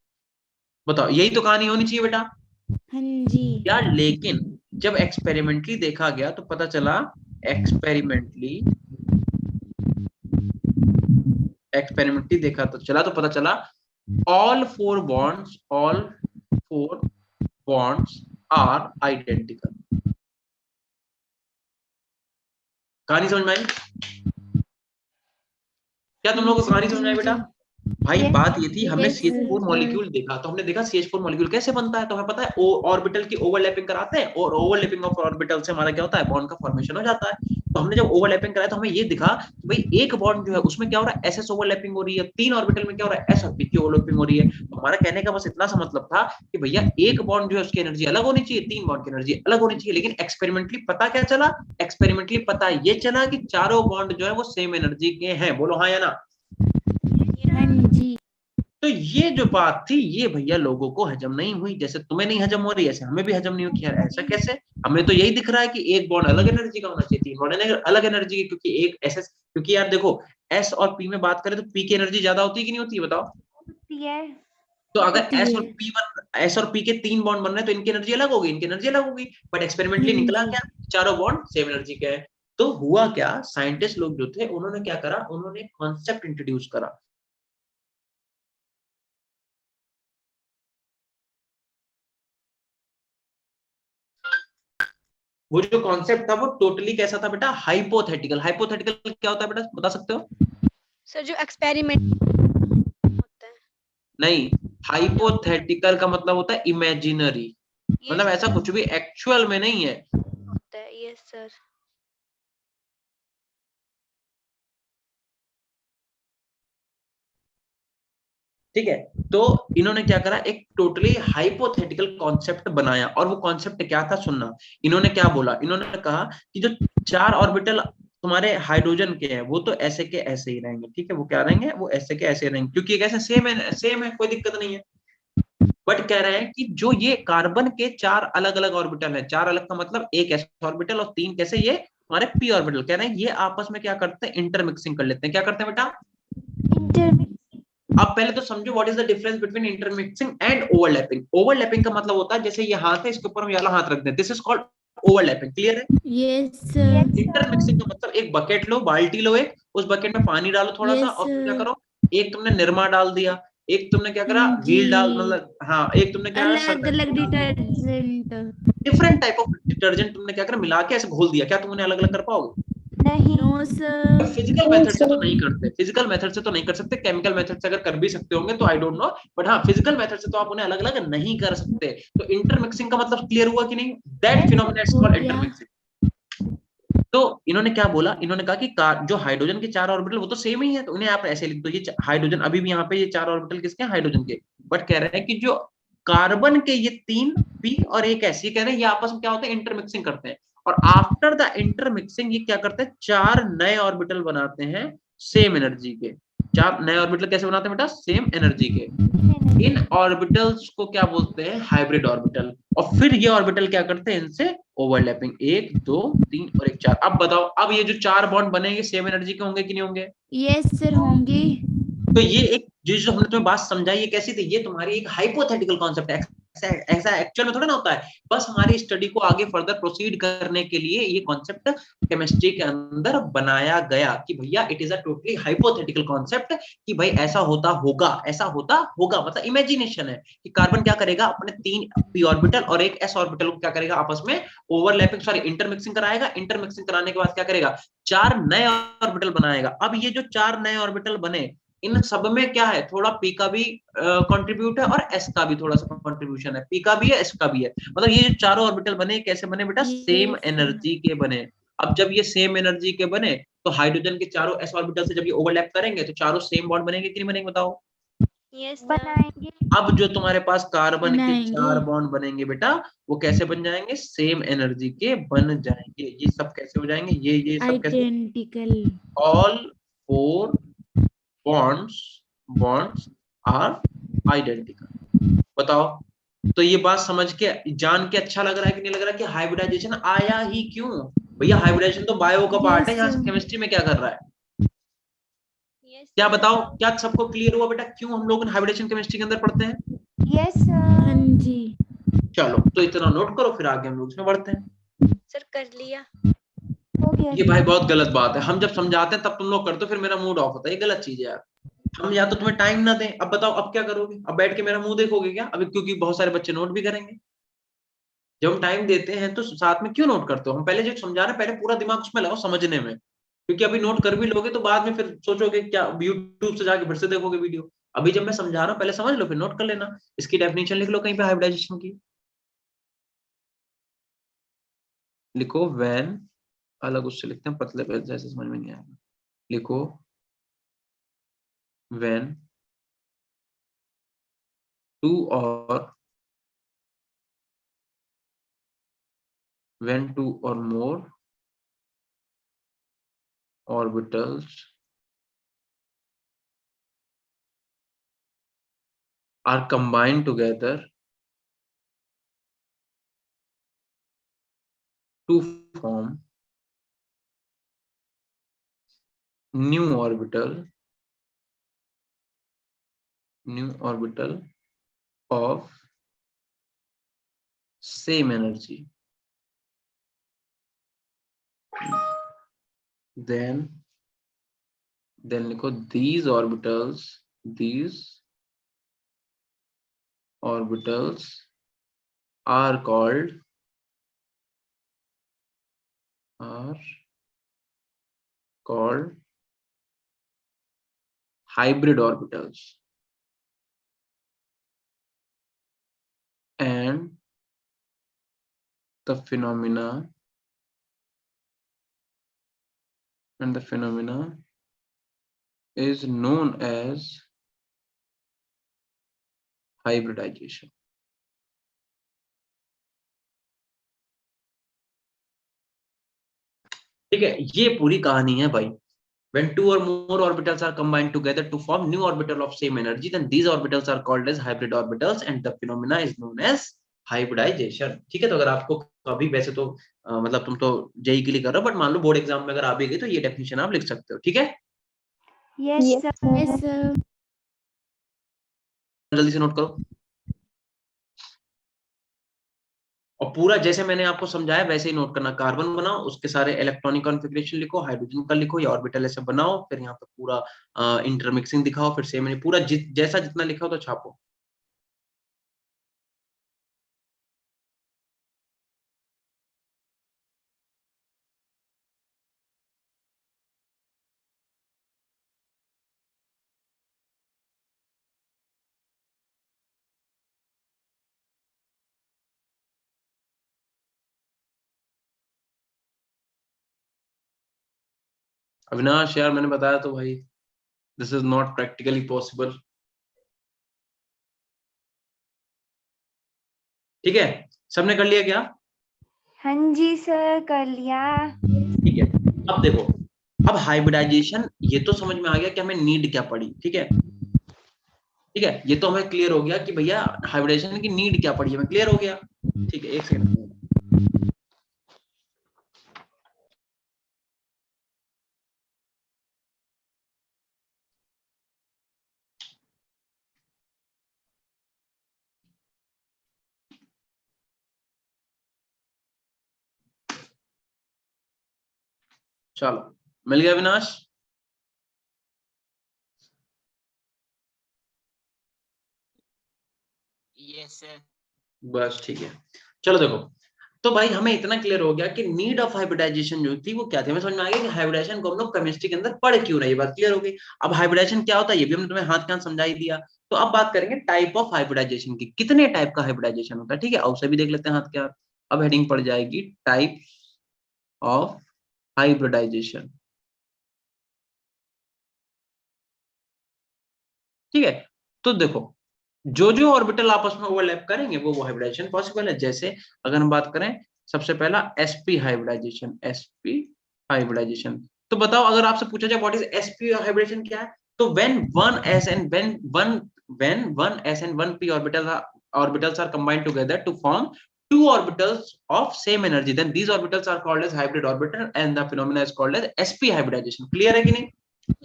S3: बताओ, यही तो कहानी होनी चाहिए बेटा
S2: हाँ जी
S3: यार। लेकिन जब एक्सपेरिमेंटली देखा गया तो पता चला, एक्सपेरिमेंटली देखा तो पता चला all 4 bonds are identical। कहानी समझ में आई? क्या तुम लोगों को कहानी समझ में आई बेटा? भाई बात ये थी, हमने CH4 मॉलिक्यूल देखा तो हमने देखा CH4 मॉलिक्यूल कैसे बनता है, तो हमें पता है ऑर्बिटल की ओवरलैपिंग कराते हैं और ओवरलैपिंग ऑफ ऑर्बिटल से हमारा क्या होता है, बॉन्ड का फॉर्मेशन हो जाता है। तो हमने जब ओवरलैपिंग कराया तो हमें ये दिखा कि भाई एक बॉन्ड जो है उसमें क्या हो रहा है, एसएस ओवरलैपिंग हो रही है, 3 ऑर्बिटल में क्या हो रहा है, एस और पी की ओवरलैपिंग हो रही है। तो हमारा कहने का बस इतना सा मतलब था कि भैया एक बॉन्ड जो है उसकी एनर्जी अलग होनी चाहिए, 3 बॉन्ड की एनर्जी अलग होनी चाहिए। लेकिन एक्सपेरिमेंटली पता क्या चला, एक्सपेरिमेंटली पता ये चला कि चारों बॉन्ड जो है वो सेम एनर्जी के हैं। बोलो हाँ या ना?
S2: हाँ जी
S3: तो ये जो बात थी ये भैया लोगों को हजम नहीं हुई, जैसे तुम्हें नहीं हजम हो रही ऐसे हमें भी हजम नहीं हुई। यार ऐसा कैसे, हमें तो यही दिख रहा है कि एक बॉन्ड अलग एनर्जी का होना चाहिए, 3 बॉन्ड अलग एनर्जी के, क्योंकि एक एस, क्योंकि यार देखो एस और पी में बात करें तो पी की एनर्जी ज्यादा होती है कि नहीं होती है, बताओ? तो अगर एस और पी के 3 बॉन्ड बन रहे हैं तो इनकी एनर्जी अलग होगी, इनकी एनर्जी अलग होगी। बट एक्सपेरिमेंटली निकला क्या, चारों बॉन्ड सेम एनर्जी के हैं। तो हुआ क्या, साइंटिस्ट लोग जो थे उन्होंने क्या करा, उन्होंने कॉन्सेप्ट इंट्रोड्यूस करा। वो जो कॉन्सेप्ट था वो टोटली कैसा था बेटा, हाइपोथेटिकल। हाइपोथेटिकल क्या होता है बेटा, बता सकते हो?
S5: सर जो एक्सपेरिमेंट होता है।
S3: नहीं, हाइपोथेटिकल का मतलब होता है इमेजिनरी, मतलब ऐसा कुछ भी एक्चुअल में नहीं है।
S5: होता है, यस सर।
S3: ठीक है, तो इन्होंने क्या करा, एक टोटली हाइपोथेटिकल कॉन्सेप्ट बनाया। और वो कॉन्सेप्ट क्या था, सुनना। इन्होंने क्या बोला, इन्होंने कहा कि जो 4 ऑर्बिटल तुम्हारे हाइड्रोजन के हैं वो तो ऐसे के ऐसे ही रहेंगे, ठीक है, वो क्या रहेंगे, वो ऐसे के ऐसे रहेंगे, क्योंकि एक ऐसे सेम है, कोई दिक्कत नहीं है। बट कह रहे हैं कि जो ये कार्बन के 4 अलग अलग ऑर्बिटल है, 4 अलग का मतलब एक एस ऑर्बिटल और 3 कैसे, ये हमारे पी ऑर्बिटल, कह रहे हैं ये आपस में क्या करते हैं, इंटरमिक्सिंग कर लेते हैं। क्या करते हैं बेटा? अब पहले तो समझो what is the difference between intermixing and overlapping. Overlapping का मतलब होता है जैसे ये हाथ है, इसके ऊपर हम ये वाला हाथ रख दें, this is called overlapping. Clear है?
S2: यस
S3: इंटरमिक्सिंग का मतलब एक बकेट लो, बाल्टी लो, एक उस बकेट में पानी डालो थोड़ा सा, और फिर क्या करो, एक तुमने निरमा डाल दिया, एक तुमने क्या करा, व्हील डाल, मतलब हाँ, एक तुमने क्या
S2: अलग अलग detergent,
S3: different type of detergent तुमने क्या करा, मिला के ऐसे घोल दिया। क्या तुमने अलग अलग कर पाओगे?
S2: नो सर
S3: फिजिकल मेथड से तो नहीं करते, फिजिकल मेथड से तो नहीं कर सकते, केमिकल मेथड से अगर कर भी सकते होंगे तो आई डोंट नो, बट हाँ फिजिकल मेथड से तो आप उन्हें अलग अलग नहीं कर सकते। तो इंटरमिक्सिंग का मतलब क्लियर हुआ कि नहीं, that phenomena is called intermixing. तो इन्होंने क्या बोला, इन्होंने कहा कि जो हाइड्रोजन के 4 ऑर्बिटल वो तो सेम ही है, तो उन्हें आप ऐसे लिख दो, ये हाइड्रोजन, अभी भी यहाँ पे ये 4 ऑर्बिटल किसके हैं, हाइड्रोजन के। बट कह रहे हैं कि जो कार्बन के ये 3 पी और एक ऐसे, कह रहे हैं ये आपस में क्या होते हैं, इंटरमिक्सिंग करते हैं। और आफ्टर द इंटरमिक्सिंग ये क्या करते हैं, 4 नए ऑर्बिटल बनाते हैं सेम एनर्जी के। चार नए ऑर्बिटल कैसे बनाते हैं बेटा? सेम एनर्जी के। इन ऑर्बिटल्स को क्या बोलते हैं? Hybrid orbital. और फिर ये ऑर्बिटल क्या करते हैं? इनसे ओवरलैपिंग, 1 2 3 और 1 4। अब बताओ, अब ये जो 4 बॉन्ड बनेंगे सेम एनर्जी के होंगे कि नहीं होंगे?
S2: यस सर होंगे।
S3: तो ये एक जो हमने तुम्हें बात समझाई, ये कैसी थी? ये तुम्हारी एक हाइपोथेटिकल कॉन्सेप्ट है, ऐसा एक्चुअल में थोड़ा ना होता है। बस हमारी स्टडी को आगे फर्दर प्रोसीड करने के लिए ये कॉन्सेप्ट केमिस्ट्री के अंदर बनाया गया कि भैया it is a totally hypothetical concept, कि भाई ऐसा होता होगा, ऐसा होता होगा, मतलब इमेजिनेशन है कि कार्बन क्या करेगा, अपने 3 p ऑर्बिटल और एक s ऑर्बिटल को क्या करेगा, आपस में ओवरलैपिंग सॉरी इंटरमिक्सिंग कराएगा। इंटरमिक्सिंग कराने के बाद क्या करेगा? 4 नए ऑर्बिटल बनाएगा। अब ये जो 4 नए ऑर्बिटल बने, इन सब में क्या है? थोड़ा p का भी कंट्रीब्यूट है और s का भी थोड़ा सा कंट्रीब्यूशन है। p का भी है, s का भी है। मतलब ये जो चारों ऑर्बिटल बने कैसे बने बेटा? सेम एनर्जी के बने। अब जब ये सेम एनर्जी के बने तो हाइड्रोजन के चारों s ऑर्बिटल से जब ये ओवरलैप करेंगे तो चारों सेम बॉन्ड बनेंगे कि नहीं बनेंगे? बताओ।
S5: यस
S4: बनाएंगे।
S3: अब जो तुम्हारे पास कार्बन के
S2: बनाएंगे।
S3: 4 बॉन्ड बनेंगे बेटा, वो कैसे बन जाएंगे? सेम एनर्जी के बन जाएंगे। ये सब कैसे हो जाएंगे? ये सब कैसे?
S2: Identical.
S3: All 4 bonds are identical। बताओ। तो ये बात समझ के जान के अच्छा लग रहा है कि नहीं लग रहा कि हाइब्रिडाइजेशन आया ही क्यों? भैया हाइब्रिडाइजेशन तो बायो का पार्ट है,
S2: Yes,
S3: यहाँ
S2: sir.
S3: केमिस्ट्री में क्या कर रहा है?
S5: यस
S3: क्या बताओ, क्या सबको क्लियर हुआ बेटा क्यों हम लोग हाइब्रिडेशन केमिस्ट्री के अंदर पढ़ते हैं?
S4: Yes sir.
S2: हाँ जी।
S3: चलो तो इतना नोट करो, फिर आगे हम लोग इसमें बढ़ते हैं।
S5: सर कर लिया।
S4: हो गया
S3: ये भाई बहुत गलत बात है, हम जब समझाते हैं तब तुम लोग करते हो, फिर मेरा मूड ऑफ होता है। ये गलत चीज है यार। हम या तो तुम्हें टाइम ना दें। अब बताओ अब क्या करोगे? अब बैठ के मेरा मुंह देखोगे क्या? अभी क्योंकि बहुत सारे बच्चे नोट भी करेंगे। जब हम टाइम देते हैं तो साथ में क्यों नोट करते हो? हम पहले जो समझा रहे हैं पहले पूरा दिमाग उसमें लगाओ समझने में, क्योंकि अभी नोट कर भी लोगे तो बाद में फिर सोचोगे क्या, यूट्यूब से जाके फिर से देखोगे वीडियो। अभी जब मैं समझा रहा हूँ पहले समझ लो, फिर नोट कर लेना। इसकी डेफिनेशन लिख लो कहीं पे हाइब्रिडाइजेशन की। लिखो व्हेन, अलग उससे लिखते हैं पतले पे, जैसे समझ में नहीं आएगा। लिखो when 2 or more orbitals are combined together to form new orbital of same energy, then लिखो these orbitals are called hybrid orbitals, and the phenomena is known as hybridization। ठीक है, ये पूरी कहानी है भाई। When 2 or more orbitals are combined together to form new orbital of same energy, then these orbitals are called as hybrid orbitals and the phenomena is known as hybridization। ठीक है, तो अगर आपको कभी, वैसे तो मतलब तुम तो जेई के लिए कर रहे हो, बट मान लो बोर्ड एग्जाम में अगर आ भी गई तो ये डेफिनेशन आप लिख सकते हो। ठीक है,
S4: यस सर।
S2: Yes, sir.
S3: जल्दी से नोट करो। और पूरा जैसे मैंने आपको समझाया वैसे ही नोट करना। कार्बन बनाओ, उसके सारे इलेक्ट्रॉनिक कॉन्फ़िगरेशन लिखो, हाइड्रोजन का लिखो या ऑर्बिटल ऐसे बनाओ, फिर यहाँ पे पूरा इंटरमिक्सिंग दिखाओ, फिर सेम पूरा जैसा जितना लिखा हो तो छापो। अविनाश यार मैंने बताया तो भाई, this is not practically possible. ठीक है, सबने कर लिया क्या?
S4: हाँ जी सर कर लिया।
S3: ठीक है, अब देखो
S1: अब हाइब्रिडाइजेशन, ये तो समझ में आ गया कि हमें नीड क्या पड़ी, ठीक है, ठीक है, ये तो हमें क्लियर हो गया कि भैया हाइब्रिडाइजेशन की नीड क्या पड़ी, हमें क्लियर हो गया, ठीक है। एक सेकंड, चलो मिल गया विनाश?
S3: Yes sir.
S1: बस ठीक है। चलो देखो, तो भाई हमें इतना क्लियर हो गया कि नीड ऑफ हाइब्रिडाइजेशन जो थी वो क्या थी, हमें समझ में आ गया कि हाइब्रिडाइजेशन को हम लोग केमिस्ट्री के अंदर पढ़ क्यों रहे, ये बात क्लियर हो गई। अब हाइब्रिडाइजेशन क्या होता है ये भी हमने तुम्हें हाथ के हाथ समझा ही दिया। तो अब बात करेंगे टाइप ऑफ हाइब्रिडाइजेशन की, कितने टाइप का हाइब्रिडाइजेशन होता है, ठीक है, और उसे भी देख लेते हैं हाथ के हाथ। अब हेडिंग पड़ जाएगी टाइप ऑफ हाइब्रिडाइजेशन, ठीक है। तो देखो, जो जो ऑर्बिटल आपस में ओवरलैप करेंगे वो हाइब्रिडाइजेशन पॉसिबल है। जैसे अगर हम बात करें सबसे पहला sp हाइब्रिडाइजेशन, sp हाइब्रिडाइजेशन। तो बताओ अगर आपसे पूछा जाए व्हाट इज sp हाइब्रिडेशन क्या है, तो when one s and when one s and one p orbitals are combined together to form two orbitals of same energy, then these orbitals are called as hybrid orbital and the phenomena is called as sp hybridization। Clear है कि नहीं?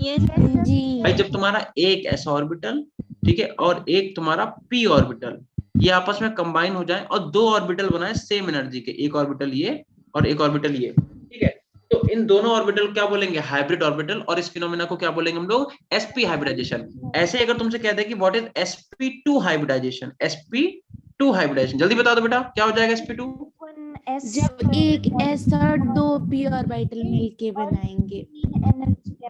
S5: Yes,
S2: हाँ
S5: sir.
S2: जी।
S1: भाई जब तुम्हारा एक s orbital, ठीक है, और एक तुम्हारा p ऑर्बिटल, ये आपस में कंबाइन हो जाए और दो ऑर्बिटल बनाए सेम एनर्जी के, एक ऑर्बिटल ये और एक ऑर्बिटल ये, ठीक है, तो इन दोनों ऑर्बिटल क्या बोलेंगे, हाइब्रिड ऑर्बिटल, और इस फिनोमेना को क्या बोलेंगे हम लोग, sp हाइब्रिडाइजेशन। ऐसे अगर तुमसे कह दे कि what is sp2 hybridisation, sp2 hybridisation, जल्दी बता दो बेटा क्या हो जाएगा sp2?
S2: जब एक एस और दो पी ऑर्बिटल मिलके बनाएंगे।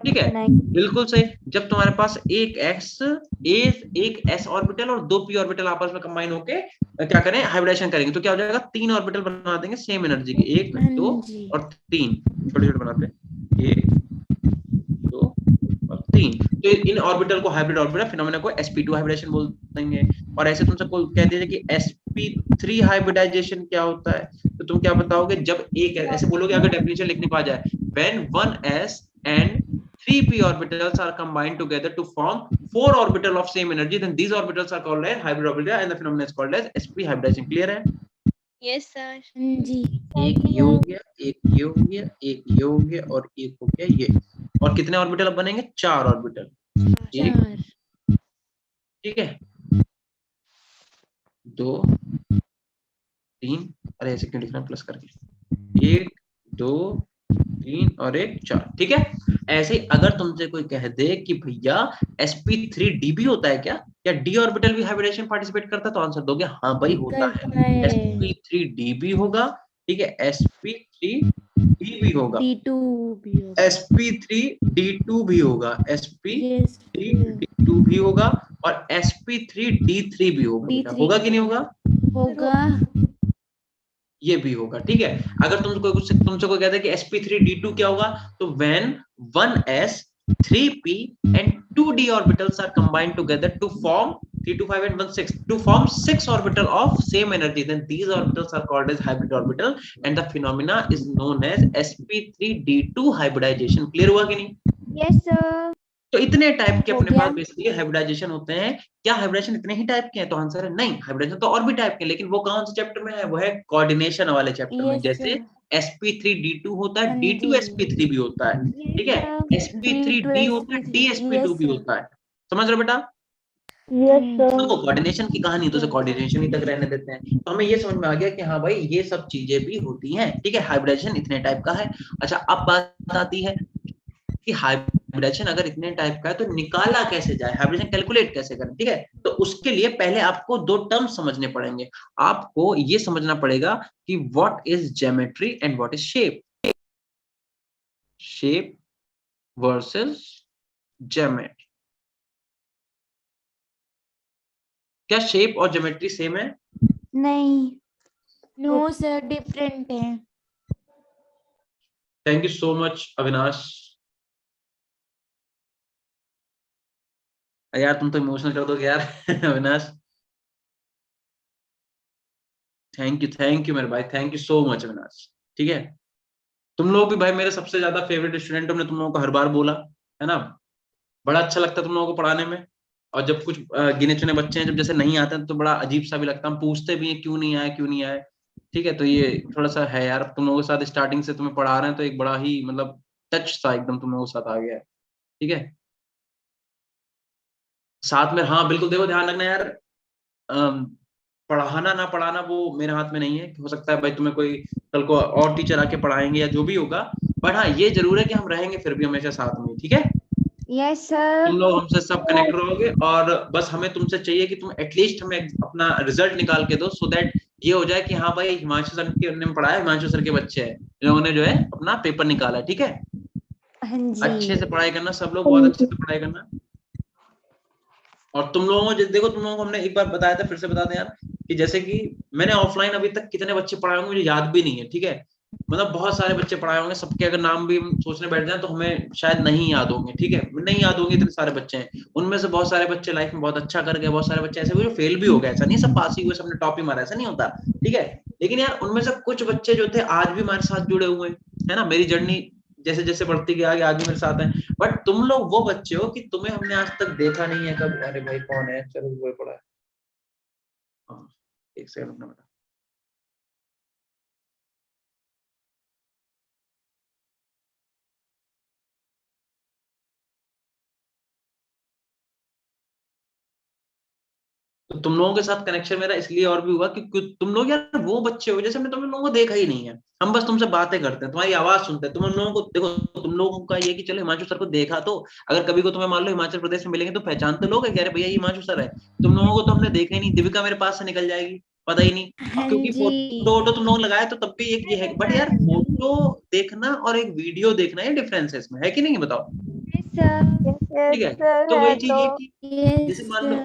S1: ठीक है, बिल्कुल सही। जब तुम्हारे पास एक एक्स एक एस ऑर्बिटल और दो पी ऑर्बिटल आपस में कंबाइन होके क्या करें, हाइब्रिडेशन करेंगे, तो क्या हो जाएगा, तीन ऑर्बिटल बना देंगे सेम एनर्जी के, एक
S2: हाँ
S1: दो
S2: जी।
S1: और तीन, छोटे छोटे बनाते हैं, एक दो और तीन। तो इन ऑर्बिटल को हाइब्रिड ऑर्बिटल फिनोमेना को sp2 हाइब्रिडेशन बोल देंगे। और ऐसे तुमसे कोई कह दीजिए कि sp3 हाइब्रिडाइजेशन क्या होता है, तो तुम क्या बताओगे, जब एक ऐसे बोलोगे, अगर डेफिनेशन लिखने को आ जाए, when one s and 3p orbitals are combined together to form four orbital of same energy, then these orbitals are called as hybrid orbital and the phenomenon is called as sp hybridization। Clear है?
S5: Yes, sir.
S2: हाँ जी।
S1: एक ये हो गया, एक ये हो गया, एक ये हो गया और एक हो गया ये। और कितने ऑर्बिटल अब बनेंगे, चार ऑर्बिटल, एक,
S2: चार।
S1: ठीक है, दो, तीन, अरे ऐसे क्यों लिख रहा हूं प्लस करके, एक दो तीन और एक चार, ठीक है। ऐसे ही अगर तुमसे कोई कह दे कि भैया sp3d भी होता है क्या, या डी ऑर्बिटल भी हाइब्रिडेशन पार्टिसिपेट करता है, तो आंसर दोगे हाँ भाई होता है,
S2: करता है।
S1: sp3d भी होगा, ठीक है, sp3d भी होगा,
S2: D2 भी होगा।
S1: sp3d2 भी होगा,
S2: यस।
S1: sp3d2 भी होगा और sp3d3 भी होगा, बेटा
S2: D3
S1: होगा कि नहीं होगा?
S2: होगा।
S1: ये भी होगा, ठीक है। अगर तुमसे कोई कहता है कि sp3d2 क्या होगा, तो when 1s 3p and 2d orbitals are combined together to form 3 to 5 and 1 6 to form 6 orbital of same energy, then these orbitals are called as hybrid orbital and the phenomena is known as sp3d2 hybridization। Clear हुआ कि नहीं?
S5: Yes, sir.
S1: तो इतने type के
S2: हो
S1: अपने
S2: गया।
S1: पास basically hybridisation होते हैं। क्या हाइब्रिडाइजेशन इतने ही टाइप के हैं, तो आंसर है नहीं, हाइब्रिडाइजेशन तो और भी टाइप के हैं, लेकिन वो कौन से चैप्टर में है, वो है कोऑर्डिनेशन वाले चैप्टर में।
S2: यस
S1: जैसे
S2: सर।
S1: sp3d2 होता है,
S2: हाँ
S1: d2
S2: जी।
S1: sp3 भी होता है, ठीक है, sp3d होता है,
S2: D2
S1: dsp2
S2: यस
S1: भी होता है। समझ रहे हो बेटा?
S4: यस
S1: तो
S4: सर।
S1: कोऑर्डिनेशन की कहानी तो कोऑर्डिनेशन ही तक रहने देते हैं। तो हमें ये समझ में आ गया कि हाँ भाई ये सब चीजें भी होती हैं, ठीक है, हाइब्रिडाइजेशन इतने टाइप का है। अच्छा अब बात आती है कि हाइब्रिडेशन अगर इतने टाइप का है तो निकाला कैसे जाए, हाइब्रिडेशन कैलकुलेट कैसे करें, ठीक है। तो उसके लिए पहले आपको दो टर्म समझने पड़ेंगे। आपको ये समझना पड़ेगा कि what is geometry and what is shape, shape versus geometry. क्या शेप और ज्योमेट्री सेम है?
S2: नहीं। नो सर डिफरेंट है।
S1: Thank you so much Avinash. यार तुम तो इमोशनल कर दोगे यार अविनाश। थैंक यू मेरे भाई, thank you so much Avinash, ठीक है।
S3: तुम लोग भी भाई मेरे सबसे ज्यादा फेवरेट स्टूडेंट, तुमने तुम लोगों को हर बार बोला है ना, बड़ा अच्छा लगता है तुम लोगों को पढ़ाने में। और जब कुछ गिने चुने बच्चे हैं जब जैसे नहीं आते हैं तो बड़ा अजीब सा भी लगता है, हम पूछते भी हैं क्यों नहीं आए क्यों नहीं आए। ठीक है, तो ये थोड़ा सा है यार, तुम लोगों के साथ स्टार्टिंग से तुम्हें पढ़ा रहे हैं तो एक बड़ा ही मतलब टच सा एकदम तुम लोगों के साथ आ गया है। ठीक है, साथ में हाँ बिल्कुल देखो ध्यान रखना यार, अम, पढ़ाना ना पढ़ाना वो मेरे हाथ में नहीं है, हो सकता है भाई तुम्हें कोई कल को और टीचर आके पढ़ाएंगे या जो भी होगा, बट हाँ ये जरूर है कि हम रहेंगे फिर भी हमेशा साथ में। ठीक है,
S2: यस सर।
S3: तुम लोग हमसे सब कनेक्ट रहोगे और बस हमें तुमसे चाहिए कि तुम एटलीस्ट हमें अपना रिजल्ट निकाल के दो, सो दैट ये हो जाए कि हाँ भाई हिमांशु सर के ने पढ़ाया, हिमांशु सर के बच्चे हैं इन लोगों ने जो है अपना पेपर निकाला। ठीक है,
S2: हाँ
S3: अच्छे
S2: जी।
S3: से पढ़ाई करना सब लोग, बहुत अच्छे से पढ़ाई करना। और तुम लोगों को देखो, तुम लोगों को हमने एक बार बताया था, फिर से बता दें यार, कि जैसे कि मैंने ऑफलाइन अभी तक कितने बच्चे पढ़ाए होंगे मुझे याद भी नहीं है। ठीक है, मतलब बहुत सारे बच्चे पढ़ाए होंगे, सबके अगर नाम भी हम सोचने बैठ जाए तो हमें शायद नहीं याद होंगे। ठीक है, नहीं याद होंगे, इतने सारे बच्चे हैं, उनमें से बहुत सारे बच्चे लाइफ में बहुत अच्छा कर गए, बहुत सारे बच्चे ऐसे हुए जो फेल भी हो गए, ऐसा नहीं सब पास ही हुए, सबने टॉप ही मारा, ऐसा नहीं होता। ठीक है, लेकिन यार उनमें से कुछ बच्चे जो थे आज भी हमारे साथ जुड़े हुए हैं, है ना, मेरी जर्नी जैसे जैसे बढ़ती गई आगे, आज भी मेरे साथ है। बट तुम लोग वो बच्चे हो कि तुम्हें हमने आज तक देखा नहीं है कब, अरे भाई कौन है, चलो वो पड़ा है, हाँ, एक सेकंड रुकना बेटा। तो तुम लोगों के साथ कनेक्शन मेरा इसलिए और भी हुआ कि तुम लोग यार वो बच्चे हो जैसे हमने तुम लोगों को देखा ही नहीं है, हम बस तुमसे बातें करते हैं, तुम्हारी आवाज सुनते हैं, तुम लोगों को देखो, तुम लोगों का ये कि चलो हिमांशु सर को देखा, तो अगर कभी को तुम्हें मान लो हिमाचल प्रदेश में मिलेंगे तो पहचान तो लोगे कि अरे भैया ये हिमांशु सर है। तुम लोगों को तो हमने देखा ही नहीं, दीपिका मेरे पास से निकल जाएगी, पता ही नहीं। अब
S2: हाँ
S3: क्योंकि
S2: जी।
S3: फोटो वोटो तुम लोग लगाए तो तब भी एक ये है, बट यार फोटो देखना और एक वीडियो देखना ये डिफरेंस है इसमें, है कि नहीं बताओ।
S2: Yes sir.
S3: ठीक
S4: यस
S3: है,
S4: सर
S3: तो
S4: है
S3: वही चीज
S4: तो।
S3: ये कि
S2: यस
S3: जैसे मान लो,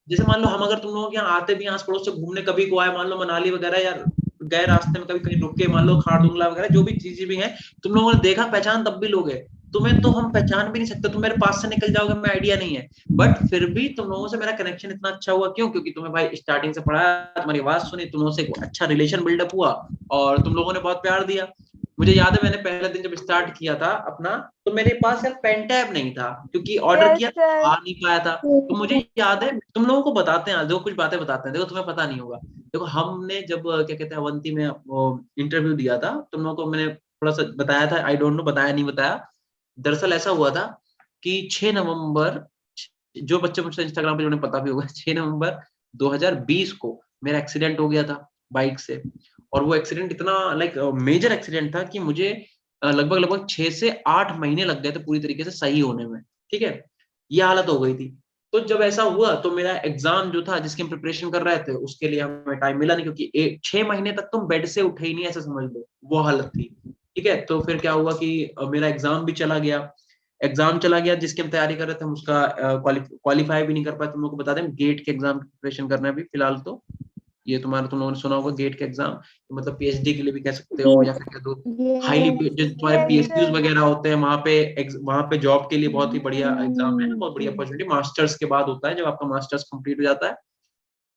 S3: जैसे मान लो हम अगर तुम लोग के यहाँ आते भी हैं आस पड़ोस से घूमने, कभी को आए मान लो मनाली वगैरह, यार गए रास्ते में कभी कहीं रुक के मान लो खारदुंगला वगैरह जो भी चीजें भी हैं, तुम लोगों ने देखा पहचान तब भी लोग है, तुम्हें तो हम पहचान भी नहीं सकते, तुम मेरे पास से निकल जाओगे, हमें आइडिया नहीं है। बट फिर भी तुम लोगों से मेरा कनेक्शन इतना अच्छा हुआ, क्यों, क्योंकि तुम्हें भाई स्टार्टिंग से पढ़ाया, तुम्हारी आवाज सुनी, तुम लोगों से एक अच्छा रिलेशन बिल्डअप हुआ और तुम लोगों ने बहुत प्यार दिया। मुझे याद है मैंने पहले दिन जब स्टार्ट किया था अपना, तो मेरे पास यार पेन टैब नहीं था क्योंकि ऑर्डर
S4: यस
S3: किया
S4: सर।
S3: आ नहीं पाया था। तो मुझे याद है, तुम लोगों को बताते हैं जो कुछ बातें बताते हैं, देखो तुम्हें पता नहीं होगा। देखो हमने जब क्या कहते हैं अवंती में वो इंटरव्यू दिया था, तुम लोगों को मैंने थोड़ा सा बताया था, आई डोंट नो बताया नहीं बताया। दरअसल ऐसा हुआ था कि 6 नवंबर, जो बच्चे मुझसे इंस्टाग्राम पे, जिन्हें पता भी होगा, 6 नवंबर 2020 को मेरा एक्सीडेंट हो गया था बाइक से। और वो एक्सीडेंट इतना लाइक मेजर एक्सीडेंट था कि मुझे लगभग लगभग 6 से 8 महीने लग गए थे पूरी तरीके से सही होने में। ठीक है, ये हालत हो गई थी। तो जब ऐसा हुआ तो मेरा एग्जाम जो था जिसकी हम प्रिपरेशन कर रहे थे उसके लिए हमें टाइम मिला नहीं, क्योंकि 6 महीने तक तुम बेड से उठे ही नहीं, ऐसा समझ लो वो हालत थी। ठीक है, तो फिर क्या हुआ कि मेरा एग्जाम भी चला गया, एग्जाम चला गया जिसकी हम तैयारी कर रहे थे, हम उसका क्वालिफाई भी नहीं कर पाए। तुम लोग को बता दें गेट के एग्जाम की प्रिपरेशन करना है अभी फिलहाल, तो ये तुम्हारा तुम लोगों ने सुना होगा गेट के एग्जाम, तो मतलब पीएचडी के लिए भी कह सकते हो, या फिर कह दो हाईली जो तुम्हारे
S4: यस
S3: पीएचडी
S4: सर।
S3: वगैरह होते हैं वहां पे जॉब के लिए बहुत ही बढ़िया एग्जाम है, बहुत बढ़िया अपॉर्चुनिटी, मास्टर्स के बाद होता है जब आपका मास्टर्स कंप्लीट हो जाता है।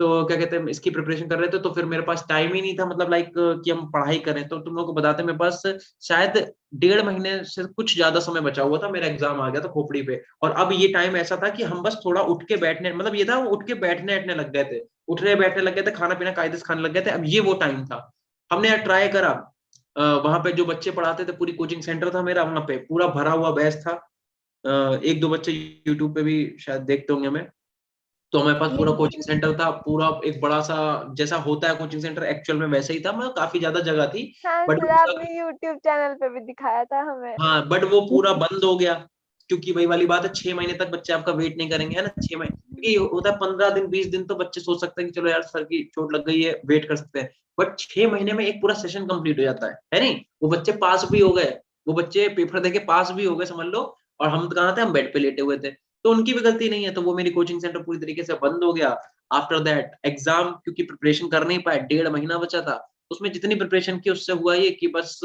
S3: तो क्या कहते हैं इसकी प्रिपरेशन कर रहे थे, तो फिर मेरे पास टाइम ही नहीं था, मतलब लाइक कि हम पढ़ाई करें। तो तुम लोग को बताते मेरे पास शायद 1.5 महीने से कुछ ज्यादा समय बचा हुआ था, मेरा एग्जाम आ गया था खोपड़ी पे। और अब ये टाइम ऐसा था कि हम बस थोड़ा उठ के बैठने, मतलब ये था वो उठ के बैठने बैठने लग गए थे, उठने बैठने लग गए थे, खाना पीना कायदे से खाने लग गए थे। अब ये वो टाइम था, हमने यार ट्राई करा। वहां पे जो बच्चे पढ़ाते थे, पूरी कोचिंग सेंटर था मेरा, वहां पे पूरा भरा हुआ बैच था। एक दो बच्चे यूट्यूब पे भी शायद देखते होंगे हमें। तो हमारे पास पूरा कोचिंग सेंटर था, पूरा एक बड़ा सा जैसा होता है कोचिंग सेंटर एक्चुअल में वैसे ही था, मतलब काफी ज्यादा जगह थी।
S4: हाँ
S3: बट
S4: सर आपने यूट्यूब चैनल पे भी दिखाया था हमें।
S3: हाँ, बट वो पूरा बंद हो गया, क्योंकि वही वाली बात है, 6 महीने तक बच्चे आपका वेट नहीं करेंगे, है ना, 6 महीने, क्योंकि होता है 15 दिन 20 दिन तो बच्चे सोच सकते हैं कि चलो यार सर की चोट लग गई है वेट कर सकते हैं। बट 6 महीने में एक पूरा सेशन कंप्लीट हो जाता है नहीं, वो बच्चे पास भी हो गए, वो बच्चे पेपर देके पास भी हो गए समझ लो। और हम कहाँ थे, हम बेड पे लेटे हुए थे, तो उनकी भी गलती नहीं है। तो वो मेरी कोचिंग सेंटर पूरी तरीके से बंद हो गया। आफ्टर दैट एग्जाम क्योंकि प्रिपरेशन कर नहीं पाए, 1.5 महीना बचा था, उसमें जितनी प्रिपरेशन की उससे हुआ ये कि बस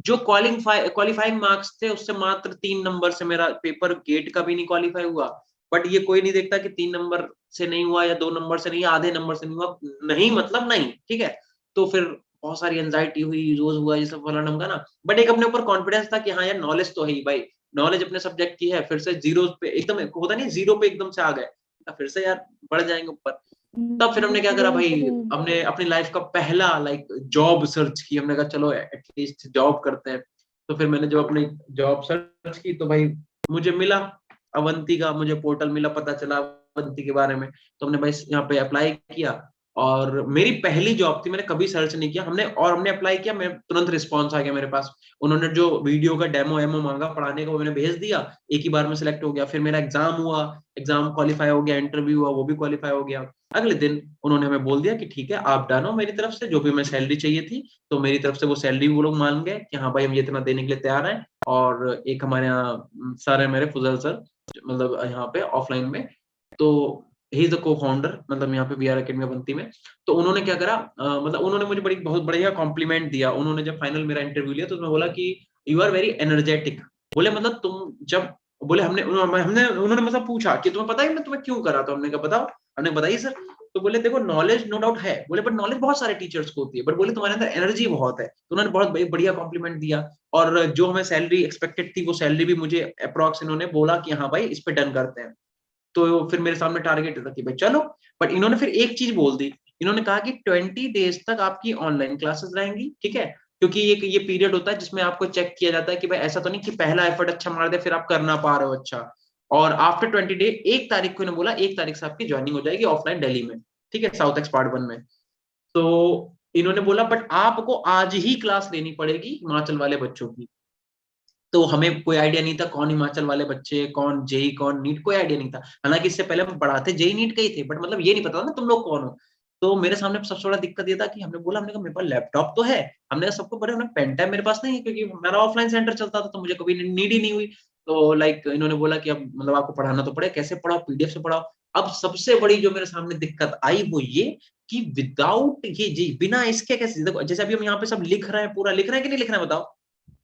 S3: जो क्वालिफाइंग मार्क्स थे उससे मात्र 3 नंबर से मेरा पेपर गेट का भी नहीं क्वालिफाई हुआ। बट ये कोई नहीं देखता कि 3 नंबर से नहीं हुआ या 2 नंबर से नहीं, आधे नंबर से नहीं हुआ, नहीं मतलब नहीं, ठीक है। तो फिर
S1: बहुत सारी एंजाइटी हुई, रोज हुआ ये सब फलाना ढमका ना, बट एक अपने ऊपर कॉन्फिडेंस था कि हाँ यार नॉलेज तो है ही भाई, नॉलेज अपने सब्जेक्ट की है, फिर से जीरो पे एकदम होता नहीं, जीरो पे एकदम से आ गए, फिर से यार बढ़ जाएंगे ऊपर। तब फिर हमने क्या करा भाई, हमने अपनी लाइफ का पहला लाइक जॉब सर्च की, हमने कहा चलो एटलीस्ट जॉब करते हैं। तो फिर मैंने जब अपनी जॉब सर्च की तो भाई मुझे मिला अवंती का, मुझे पोर्टल मिला, पता चला अवंती के बारे में, तो हमने भाई यहाँ पे अप्लाई किया, और मेरी पहली जॉब थी, मैंने कभी सर्च नहीं किया, हमने अप्लाई किया, मैं तुरंत रिस्पॉन्स आ गया मेरे पास, उन्होंने जो वीडियो का डेमो एमो मांगा पढ़ाने का वो मैंने भेज दिया, एक ही बार में सिलेक्ट हो गया, फिर मेरा एग्जाम हुआ, एग्जाम क्वालिफाई हो गया, इंटरव्यू हुआ, वो भी क्वालिफाई हो गया। अगले दिन उन्होंने हमें बोल दिया कि ठीक है आप डन हो, मेरी तरफ से जो भी हमें सैलरी चाहिए थी, तो मेरी तरफ से वो सैलरी वो लोग मान गए कि हाँ भाई हम ये इतना देने के लिए तैयार हैं। और एक हमारे यहाँ सर है मेरे, फुजल सर, मतलब यहाँ पे ऑफलाइन में, तो ही इज द को फाउंडर, मतलब यहाँ पे वीआर अकेडमी अवंती में। तो उन्होंने क्या करा, मतलब उन्होंने मुझे बहुत बढ़िया कॉम्प्लीमेंट दिया। उन्होंने जब फाइनल मेरा इंटरव्यू लिया तो उसमें बोला कि यू आर वेरी एनर्जेटिक, बोले मतलब तुम जब, बोले उन्होंने मतलब पूछा कि तुम्हें पता है मैं तुम्हें क्यों करा, तो हमने कहा बताओ, हमने बताइए सर। तो बोले देखो नॉलेज नो डाउट है, बोले बट नॉलेज बहुत सारे टीचर्स को होती है, बट बोले तुम्हारे अंदर एनर्जी बहुत है। तो उन्होंने बहुत बढ़िया कॉम्प्लीमेंट दिया, और जो हमें सैलरी एक्सपेक्टेड थी वो सैलरी भी मुझे अप्रॉक्स इन्होंने बोला कि हाँ भाई इस पे डन करते हैं। तो फिर मेरे सामने टारगेट था कि भाई चलो, बट इन्होंने फिर एक चीज बोल दी, इन्होंने कहा कि 20 डेज तक आपकी ऑनलाइन क्लासेस रहेंगी, ठीक है, क्योंकि ये पीरियड होता है जिसमें आपको चेक किया जाता है कि भाई ऐसा तो नहीं कि पहला एफर्ट अच्छा मार दे फिर आप कर ना पा रहे हो अच्छा। और आफ्टर 20 डे, 1 तारीख को इन्होंने बोला 1 तारीख से आपकी ज्वाइनिंग हो जाएगी ऑफलाइन दिल्ली में, ठीक है, साउथ एक्स पार्ट 1 में। तो इन्होंने बोला बट आपको आज ही क्लास लेनी पड़ेगी हिमाचल वाले बच्चों की। तो हमें कोई आइडिया नहीं था कौन हिमाचल वाले बच्चे, कौन जेई, कौन नीट, कोई आइडिया नहीं था। हालांकि इससे पहले हम पढ़ाते जेई नीट के ही थे, बट मतलब ये नहीं पता था ना तुम लोग कौन हो। तो मेरे सामने सबसे बड़ा दिक्कत ये था कि हमने कहा मेरे पास लैपटॉप तो है, हमने कहा सबको, बड़े पेन टाइम मेरे पास नहीं है क्योंकि मेरा ऑफलाइन सेंटर चलता था, तो मुझे कभी नीड ही नहीं हुई। तो लाइक इन्होंने बोला कि अब मतलब आपको पढ़ाना तो पड़े, कैसे पढ़ाओ, पीडीएफ से पढ़ाओ। अब सबसे बड़ी जो मेरे सामने दिक्कत आई वो ये कि विदाउट ये जी, बिना इसके कैसे, देखो जैसे अभी हम यहाँ पे सब लिख रहे हैं, पूरा लिख रहे हैं कि नहीं लिख रहे हैं बताओ,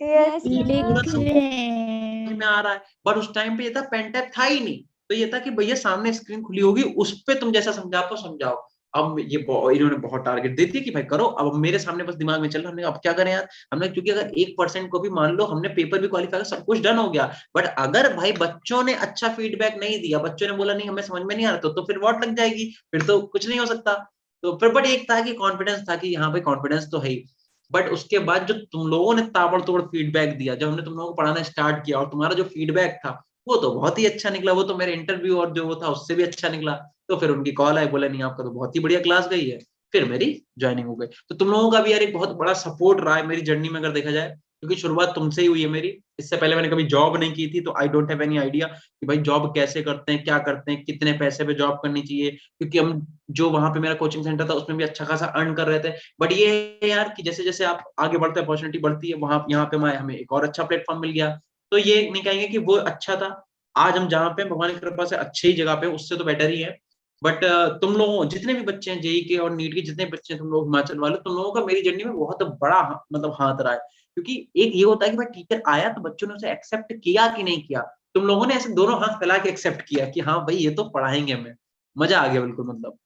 S4: यस
S2: लिख
S1: पूरा
S2: रहे हैं।
S1: में आ रहा है। बट उस टाइम पे ये था पेन टैप था ही नहीं, तो ये था कि भैया सामने स्क्रीन खुली होगी, उस पे तुम जैसा समझा पाओ समझाओ। अब ये इन्होंने बहुत टारगेट दे दिया कि भाई करो, अब मेरे सामने बस दिमाग में चल रहा, हमने अब क्या करें यार, हमने क्योंकि अगर 1% को भी मान लो, हमने पेपर भी क्वालिफाई, सब कुछ डन हो गया, बट अगर भाई बच्चों ने अच्छा फीडबैक नहीं दिया, बच्चों ने बोला नहीं हमें समझ में नहीं आ रहा, तो फिर वॉट लग जाएगी, फिर तो कुछ नहीं हो सकता। तो फिर बट एक था कि कॉन्फिडेंस था कि हाँ भाई कॉन्फिडेंस तो है ही। बट उसके बाद जो तुम लोगों ने ताबड़तोड़ फीडबैक दिया, जब हमने तुम लोगों को पढ़ाना स्टार्ट किया, और तुम्हारा जो फीडबैक था वो तो बहुत ही अच्छा निकला, वो तो मेरे इंटरव्यू और जो वो था उससे भी अच्छा निकला। तो फिर उनकी कॉल आई, बोले नहीं आपका तो बहुत ही बढ़िया क्लास गई है, फिर मेरी ज्वाइनिंग हो गई। तो तुम लोगों का भी यार एक बहुत बड़ा सपोर्ट रहा है मेरी जर्नी में अगर देखा जाए, क्योंकि शुरुआत तुमसे ही हुई है मेरी। इससे पहले मैंने कभी जॉब नहीं की थी, तो I don't have any idea कि भाई जॉब कैसे करते हैं, क्या करते हैं, कितने पैसे पे जॉब करनी चाहिए, क्योंकि हम जो वहां पे मेरा कोचिंग सेंटर था उसमें भी अच्छा खासा अर्न कर रहे थे। बट ये है यार कि जैसे जैसे आप आगे बढ़ते हैं, अपॉर्चुनिटी बढ़ती है, वहां यहाँ पे हमें एक और अच्छा प्लेटफॉर्म मिल गया। तो ये नहीं कहेंगे कि वो अच्छा था, आज हम जहाँ पे भगवान की कृपा से अच्छी ही जगह पे, उससे तो बेटर ही है। बट तुम लोगों जितने भी बच्चे हैं जेई के और नीट के, जितने बच्चे हैं तुम लोग हिमाचल वाले, तुम लोगों का मेरी जर्नी में बहुत बड़ा मतलब हाथ रहा है। क्योंकि एक ये होता है कि भाई टीचर आया तो बच्चों ने उसे एक्सेप्ट किया कि नहीं किया, तुम लोगों ने ऐसे दोनों हाथ फैला के एक्सेप्ट किया कि हाँ भाई ये तो पढ़ाएंगे हमें, मजा आ गया बिल्कुल मतलब।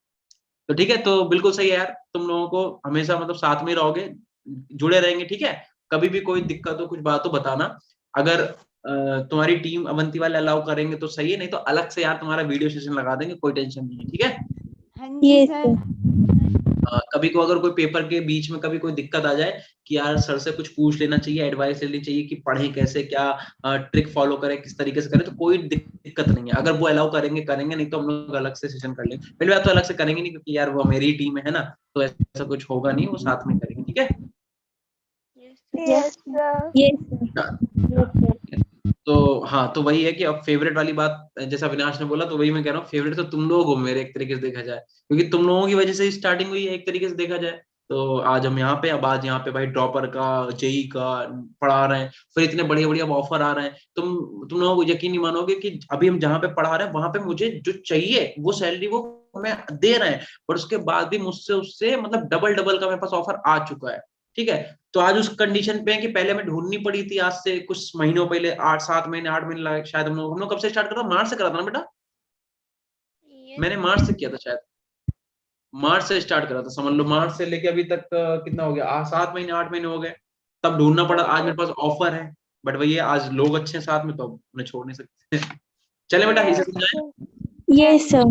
S1: तो ठीक है, तो बिल्कुल सही है यार, तुम लोगों को हमेशा मतलब साथ में रहोगे, जुड़े रहेंगे, ठीक है। कभी भी कोई दिक्कत हो, कुछ बात हो बताना। अगर तुम्हारी टीम अवंती वाले अलाउ करेंगे तो सही है, नहीं तो अलग से यार तुम्हारा वीडियो सेशन लगा देंगे, कोई टेंशन नहीं है, ठीक है।
S2: हाँ जी सर।
S1: कभी को अगर कोई पेपर के बीच में कभी कोई दिक्कत आ जाए कि यार सर से कुछ पूछ लेना चाहिए, एडवाइस लेनी चाहिए कि पढ़ें कैसे, क्या ट्रिक फॉलो करें, किस तरीके से करें, तो कोई दिक्कत नहीं है। अगर वो अलाउ करेंगे करेंगे, नहीं तो हम लोग अलग से सेशन कर लेंगे। पहली बात तो अलग से करेंगे नहीं, क्योंकि यार वो मेरी टीम है ना, तो ऐसा कुछ होगा नहीं, वो साथ में करेंगे, ठीक है।
S4: Yes sir.
S1: तो हाँ, तो वही है कि अब फेवरेट वाली बात जैसा अविनाश ने बोला, तो वही मैं कह रहा हूँ, फेवरेट तो तुम लोग हो मेरे, एक तरीके से देखा जाए, क्योंकि तुम लोगों की वजह से स्टार्टिंग हुई है एक तरीके से देखा जाए। तो आज हम यहाँ पे, अब आज यहाँ पे भाई ड्रॉपर का, जेई का पढ़ा रहे हैं, फिर इतने बढ़िया बढ़िया ऑफर आ रहे हैं। तुम लोगों को यकीन नहीं मानोगे कि अभी हम जहाँ पे पढ़ा रहे हैं वहां पे मुझे जो चाहिए वो सैलरी वो हमें दे रहे हैं, पर उसके बाद भी मुझसे उससे मतलब डबल डबल का मेरे पास ऑफर आ चुका है, ठीक है। तो आज उस कंडीशन पे है कि पहले हमें ढूंढनी पड़ी थी, आज से कुछ महीनों पहले, 8-7 महीने 8 महीने लगे शायद। हम लोग कब से स्टार्ट करा, मार्च से करा था ना बेटा, मैंने मार्च से किया था शायद,
S3: मार्च से स्टार्ट करा था, समझ लो मार्च से लेके अभी तक कितना हो गया, 7 महीने 8 महीने हो गए, तब ढूंढना पड़ा। आज मेरे पास ऑफर है, बट वही है आज लोग अच्छे हैं साथ में, तो अब उन्हें छोड़ नहीं सकते। चले बेटा, इसे समझाएं।
S2: Yes sir.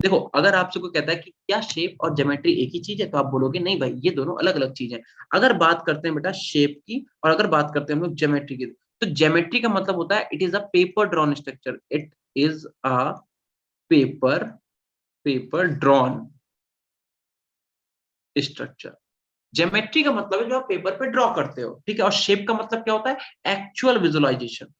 S3: देखो अगर आपसे कोई कहता है कि क्या शेप और ज्योमेट्री एक ही चीज है, तो आप बोलोगे नहीं भाई ये दोनों अलग अलग चीज है। अगर बात करते हैं बेटा शेप की और अगर बात करते हैं हम लोग ज्योमेट्री की, तो ज्योमेट्री का मतलब होता है it is a paper drawn structure, it is a paper paper drawn structure. Geometry का मतलब है जो आप पेपर पे ड्रॉ करते हो, ठीक है। और शेप का मतलब क्या होता है, एक्चुअल विजुअलाइजेशन,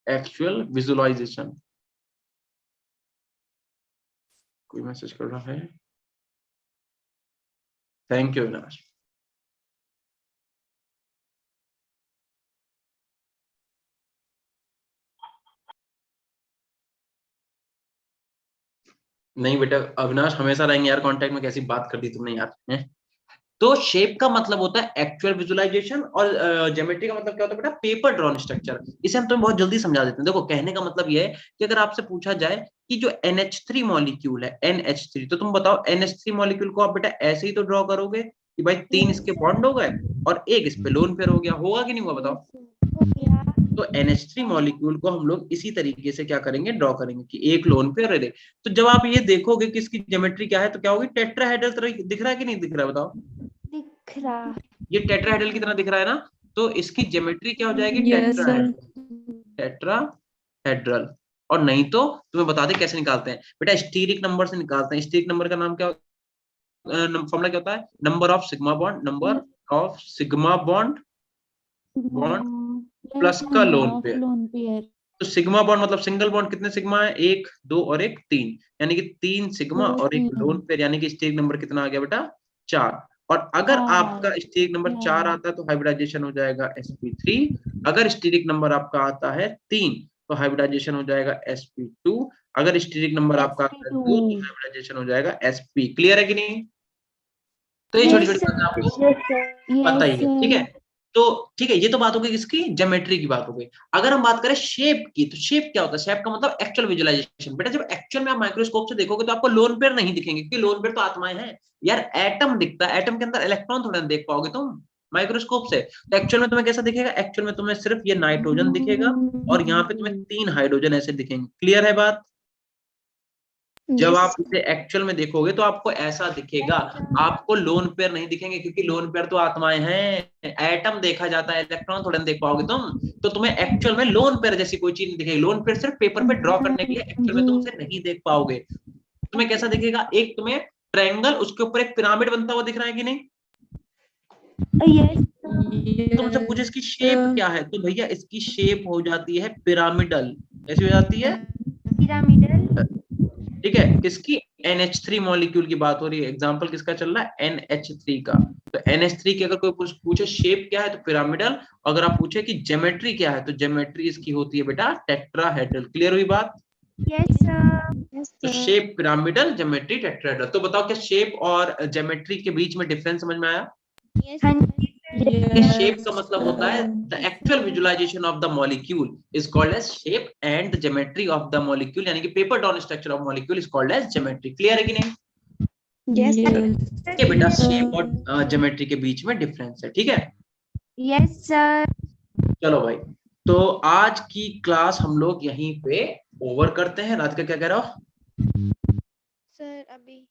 S3: एक्चुअल विजुअलाइजेशन। कोई मैसेज कर रहा है, थैंक यू विनाश। नहीं बेटा अविनाश हमेशा रहेंगे यार कांटेक्ट में, कैसी बात कर दी तुमने यार है? तो शेप का मतलब होता है एक्चुअल विजुअलाइजेशन और ज्योमेट्री का मतलब क्या होता है बेटा, पेपर ड्रॉन स्ट्रक्चर। इसे हम तुम्हें बहुत जल्दी समझा देते हैं। देखो कहने का मतलब यह है कि अगर आपसे पूछा जाए कि जो NH3 मॉलिक्यूल है NH3, तो तुम बताओ NH3 मॉलिक्यूल को आप बेटा ऐसे ही तो ड्रॉ करोगे कि भाई 3 इसके बॉन्ड हो गए और एक इस पे लोन पेयर हो गया, होगा कि नहीं हुआ बताओ। तो NH3 मॉलिक्यूल को हम लोग इसी तरीके से क्या करेंगे, ड्रॉ करेंगे कि एक लोन पेयर है। तो जब आप ये देखोगे कि इसकी ज्योमेट्री क्या है, तो क्या होगी, टेट्राहेड्रल तरह दिख रहा है कि नहीं दिख रहा है बताओ।
S2: दिख रहा।
S3: ये टेट्राहेड्रल की तरह दिख रहा है ना, तो इसकी ज्योमेट्री क्या हो जाएगी,
S2: यस सर।
S3: टेट्राहेड्रल। और नहीं तो तुम्हें बता दे कैसे निकालते हैं बेटा, स्टीरिक नंबर से निकालते हैं। स्टीरिक नंबर का नाम क्या, फॉर्मूला क्या होता है, number of sigma bond, number of sigma bond bond plus का लोन पेयर।
S2: Lone pair.
S3: तो सिग्मा बॉन्ड मतलब सिंगल बॉन्ड कितने सिग्मा है, 1 2 और 1 3, यानी कि 3 सिग्मा और एक लोन पेयर, यानी कि स्टेरिक नंबर कितना आ गया बेटा, 4। और अगर आपका स्टेरिक नंबर 4 आता है तो हाइब्रिडाइजेशन हो जाएगा sp3। अगर स्टेरिक नंबर आपका आता है 3 तो हाइब्रिडाइजेशन हो जाएगा sp2। अगर स्टेरिक नंबर आपका आता है 2 तो हाइब्रिडाइजेशन हो जाएगा sp। क्लियर है कि नहीं। तो ये छोटी छोटी बातें आपको पता ही है, ठीक है। तो ठीक है, ये तो बात हो गई किसकी, ज्योमेट्री की बात हो गई। अगर हम बात करें शेप की, तो शेप क्या होता है, शेप का मतलब एक्चुअल विजुअलाइजेशन। बेटा जब एक्चुअल में आप माइक्रोस्कोप से देखोगे तो आपको लोन पेयर नहीं दिखेंगे, क्योंकि लोन पेयर तो आत्माएं हैं यार। एटम दिखता है, एटम के अंदर इलेक्ट्रॉन थोड़ा देख पाओगे तुम माइक्रोस्कोप से। तो एक्चुअल में तुम्हें कैसा दिखेगा, एक्चुअल में तुम्हें सिर्फ ये नाइट्रोजन दिखेगा और यहाँ पे तुम्हें 3 हाइड्रोजन ऐसे दिखेंगे। क्लियर है बात। जब आप इसे एक्चुअल में देखोगे तो आपको ऐसा दिखेगा, आपको लोन पेयर नहीं दिखेंगे, क्योंकि लोन पेयर तो आत्माएं हैं, एटम देखा जाता है, इलेक्ट्रॉन थोड़ा देख पाओगे तुम। तो तुम्हें एक्चुअल में लोन पेयर जैसी कोई चीज नहीं दिखेगी। लोन पेयर सिर्फ पेपर पे ड्रॉ करने के लिए, एक्चुअल में तुम उसे नहीं देख पाओगे। तुम्हें कैसा दिखेगा, एक तुम्हें ट्रायंगल, उसके ऊपर एक पिरामिड बनता हुआ दिख रहा है कि नहीं। तुमसे पूछे इसकी शेप क्या है, तो भैया इसकी शेप हो जाती है पिरामिडल। कैसी हो जाती है,
S2: पिरामिडल।
S3: ठीक है। किसकी, NH3 मॉलिक्यूल की बात हो रही है। एग्जांपल किसका चल रहा है, NH3 का। तो NH3 की अगर कोई पूछे शेप क्या है तो पिरामिडल। अगर आप पूछे कि ज्योमेट्री क्या है, तो ज्योमेट्री इसकी होती है बेटा टेट्राहेड्रल। क्लियर हुई बात।
S2: Yes sir.
S3: तो शेप पिरामिडल, ज्योमेट्री टेट्राहेड्रल। तो बताओ क्या शेप और ज्योमेट्री के बीच में डिफरेंस समझ में आया। शेप का मतलब होता है the actual visualisation of the molecule is called as shape, and geometry of the molecule यानी कि paper drawn structure of molecule is called as geometry. Clear है कि नहीं।
S2: यस
S3: ये बेटा शेप और ज्योमेट्री के बीच में डिफरेंस है, ठीक है।
S2: Yes sir.
S3: चलो भाई, तो आज की क्लास हम लोग यहीं पे ओवर करते हैं। राधिका क्या कह रहा हो।
S5: सर अभी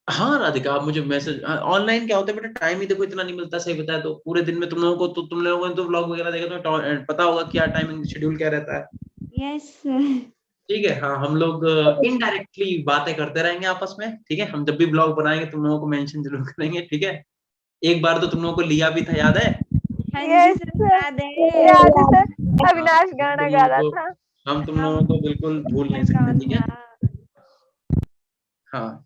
S3: हाँ राधिका आप मुझे मैसेज, ऑनलाइन क्या होता है बेटा, टाइम ही देखो इतना नहीं मिलता, सही बताया तो पूरे दिन में तुम लोगों को, तो तुम लोगों ने तो व्लॉग वगैरह देखा तो पता होगा क्या टाइमिंग शेड्यूल क्या रहता है।
S2: Yes sir.
S3: ठीक है, हाँ हम लोग इनडायरेक्टली बातें करते रहेंगे आपस में, ठीक है। हम जब भी ब्लॉग बनाएंगे तुम लोगों को मेंशन जरूर करेंगे, ठीक है। एक बार तो तुम लोगों को लिया भी था, याद है।
S4: यस याद है सर, अविनाश गाना गा रहा था।
S3: हम तुम लोगों को बिल्कुल भूल नहीं सकते, ठीक है। हाँ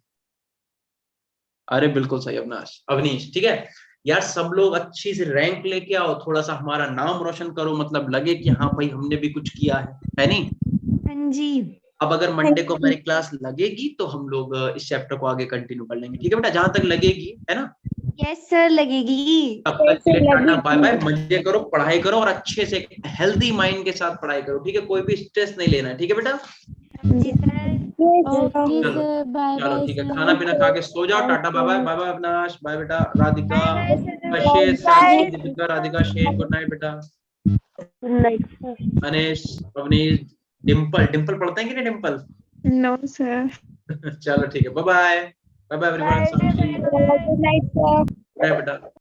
S3: अरे बिल्कुल सही अविनाश, अवनीश, ठीक है यार। सब लोग अच्छी से रैंक लेके आओ, थोड़ा सा हमारा नाम रोशन करो, मतलब लगे कि हाँ भाई हमने भी कुछ किया है नहीं।
S2: हाँ जी।
S3: अब अगर मंडे को हमारी क्लास लगेगी तो हम लोग इस चैप्टर को आगे कंटिन्यू कर लेंगे, ठीक है बेटा, जहां तक लगेगी, है ना।
S2: यस सर लगेगी।
S1: तब तक के लिए टाटा बाय बाय, मजे करो, पढ़ाई करो और अच्छे से हेल्दी माइंड के साथ पढ़ाई करो, ठीक है? कोई भी स्ट्रेस नहीं लेना है, ठीक है बेटा?
S2: जी सर। ओके
S1: चलो
S2: सर, बाय
S1: चलो
S2: बाय
S1: ठीक है,
S2: सर।
S1: खाना पीना खा के सो जाओ। Tata bye bye, bye bye Avinash, bye बेटा Radhika, Ashesh,
S4: Bye.
S1: Sakshi, Deepika, Radhika, Shane, good night बेटा। अनेश, अवनीश, डिम्पल, डिम्पल पढ़ते हैं कि नहीं डिम्पल?
S5: No sir.
S1: चलो ठीक है, bye bye, bye bye everyone, Sakshi,
S4: Good night, sir.
S1: Bye बेटा।